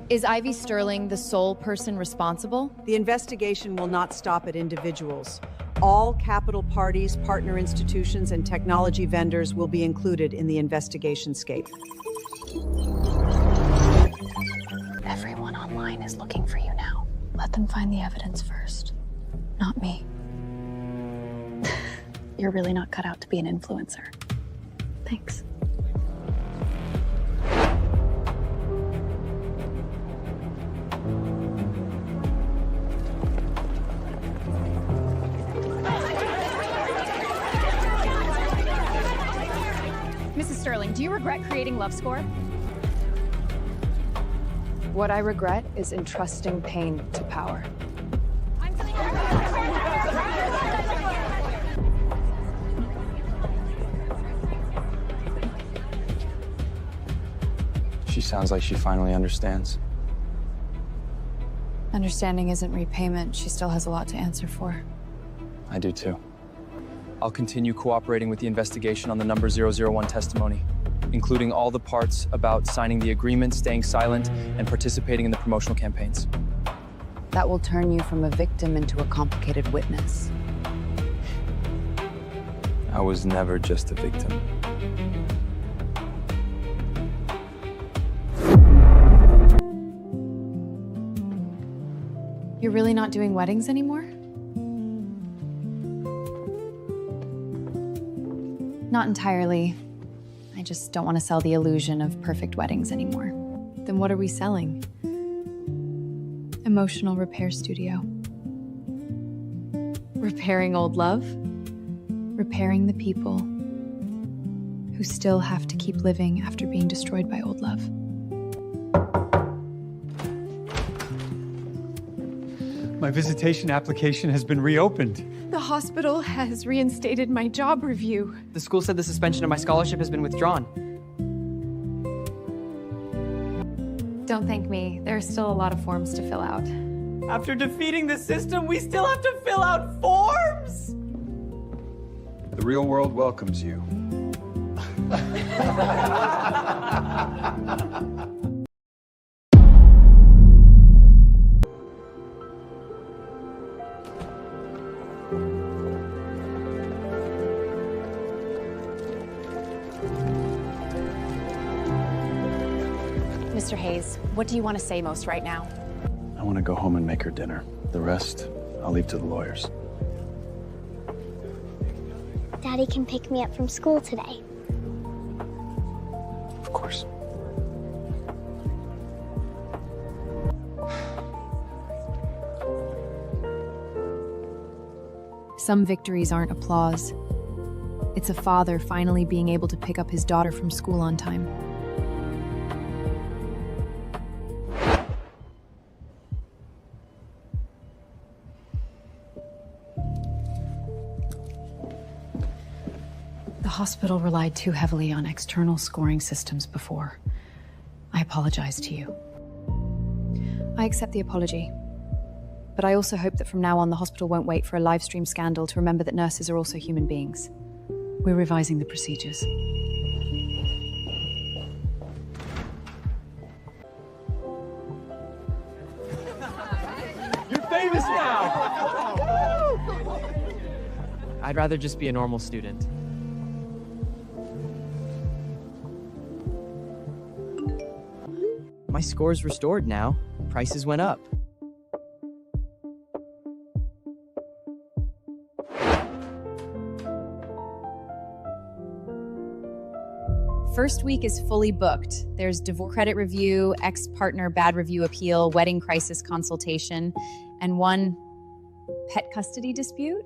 Is Ivy Sterling the sole person responsible? The investigation will not stop at individuals. All capital parties, partner institutions, and technology vendors will be included in the investigation scope. Everyone online is looking for you now. Let them find the evidence first. Not me. You're really not cut out to be an influencer. Thanks. Mrs. Sterling, do you regret creating Love Score? What I regret is entrusting pain to power. She sounds like she finally understands. Understanding isn't repayment. She still has a lot to answer for. I do too. I'll continue cooperating with the investigation on the number 001 testimony, including all the parts about signing the agreement, staying silent, and participating in the promotional campaigns. That will turn you from a victim into a complicated witness. I was never just a victim. You're really not doing weddings anymore? Not entirely. I just don't want to sell the illusion of perfect weddings anymore. Then what are we selling? Emotional repair studio. Repairing old love? Repairing the people who still have to keep living after being destroyed by old love. My visitation application has been reopened. The hospital has reinstated my job review. The school said the suspension of my scholarship has been withdrawn. Don't thank me. There are still a lot of forms to fill out. After defeating the system, we still have to fill out forms? The real world welcomes you. Mr. Hayes, what do you want to say most right now? I want to go home and make her dinner. The rest, I'll leave to the lawyers. Daddy can pick me up from school today. Of course. Some victories aren't applause. It's a father finally being able to pick up his daughter from school on time. The hospital relied too heavily on external scoring systems before. I apologize to you. I accept the apology. But I also hope that from now on the hospital won't wait for a live stream scandal to remember that nurses are also human beings. We're revising the procedures. You're famous now! I'd rather just be a normal student. My score's restored now. Prices went up. First week is fully booked. There's divorce credit review, ex-partner bad review appeal, wedding crisis consultation, and one pet custody dispute.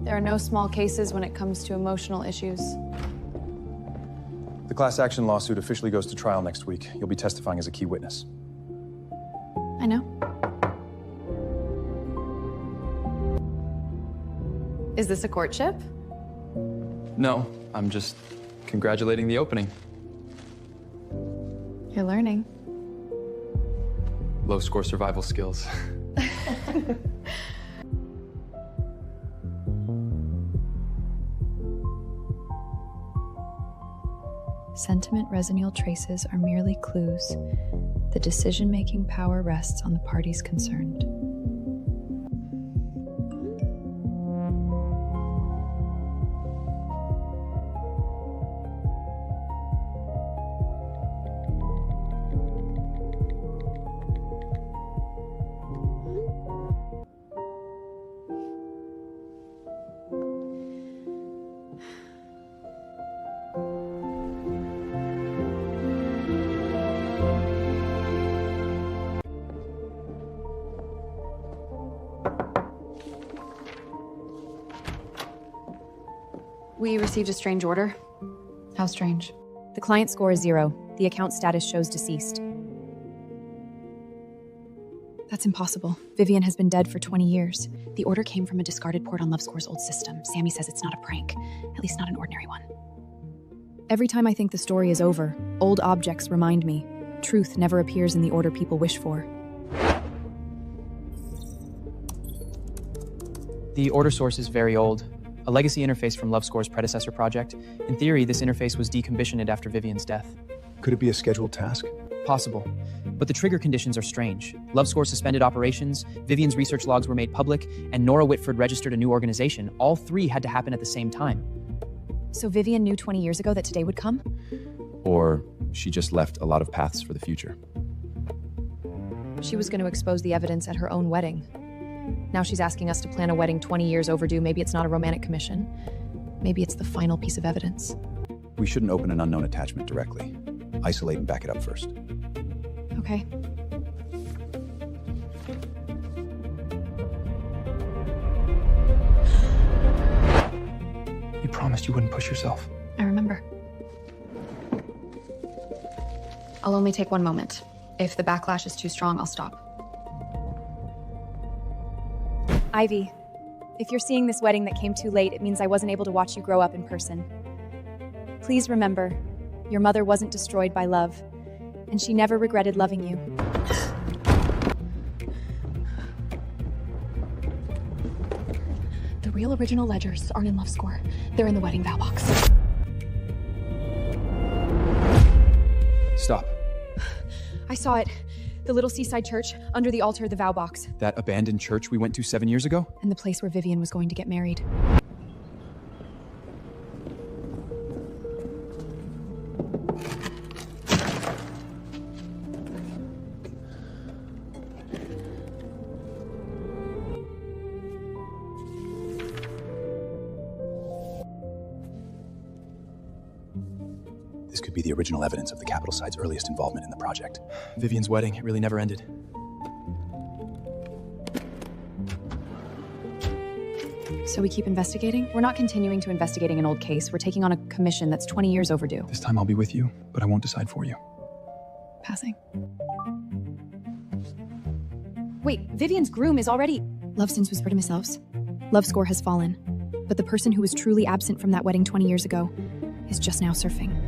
There are no small cases when it comes to emotional issues. The class action lawsuit officially goes to trial next week. You'll be testifying as a key witness. I know. Is this a courtship? No, I'm just congratulating the opening. You're learning. Low score survival skills. Sentiment residual traces are merely clues. The decision-making power rests on the parties concerned. We received a strange order. How strange? The client score is 0. The account status shows deceased. That's impossible. Vivian has been dead for 20 years. The order came from a discarded port on LoveScore's old system. Sammy says it's not a prank. At least not an ordinary one. Every time I think the story is over, old objects remind me. Truth never appears in the order people wish for. The order source is very old. A legacy interface from LoveScore's predecessor project. In theory, this interface was decommissioned after Vivian's death. Could it be a scheduled task? Possible. But the trigger conditions are strange. LoveScore suspended operations, Vivian's research logs were made public, and Nora Whitford registered a new organization. All three had to happen at the same time. So Vivian knew 20 years ago that today would come? Or she just left a lot of paths for the future. She was going to expose the evidence at her own wedding. Now she's asking us to plan a wedding 20 years overdue. Maybe it's not a romantic commission. Maybe it's the final piece of evidence. We shouldn't open an unknown attachment directly. Isolate and back it up first. Okay. You promised you wouldn't push yourself. I remember. I'll only take one moment. If the backlash is too strong, I'll stop. Ivy, if you're seeing this wedding that came too late, it means I wasn't able to watch you grow up in person. Please remember, your mother wasn't destroyed by love, and she never regretted loving you. The real original ledgers aren't in LoveScore. They're in the wedding vow box. Stop. I saw it. The little seaside church, under the altar, the vow box. That abandoned church we went to 7 years ago? And the place where Vivian was going to get married. This could be the original evidence of the capital side's earliest involvement in the project. Vivian's wedding, it really never ended. So we keep investigating? We're not continuing to investigating an old case. We're taking on a commission that's 20 years overdue. This time I'll be with you, but I won't decide for you. Passing. Wait, Vivian's groom is already... Love since whispered to myself. LoveScore has fallen. But the person who was truly absent from that wedding 20 years ago is just now surfing.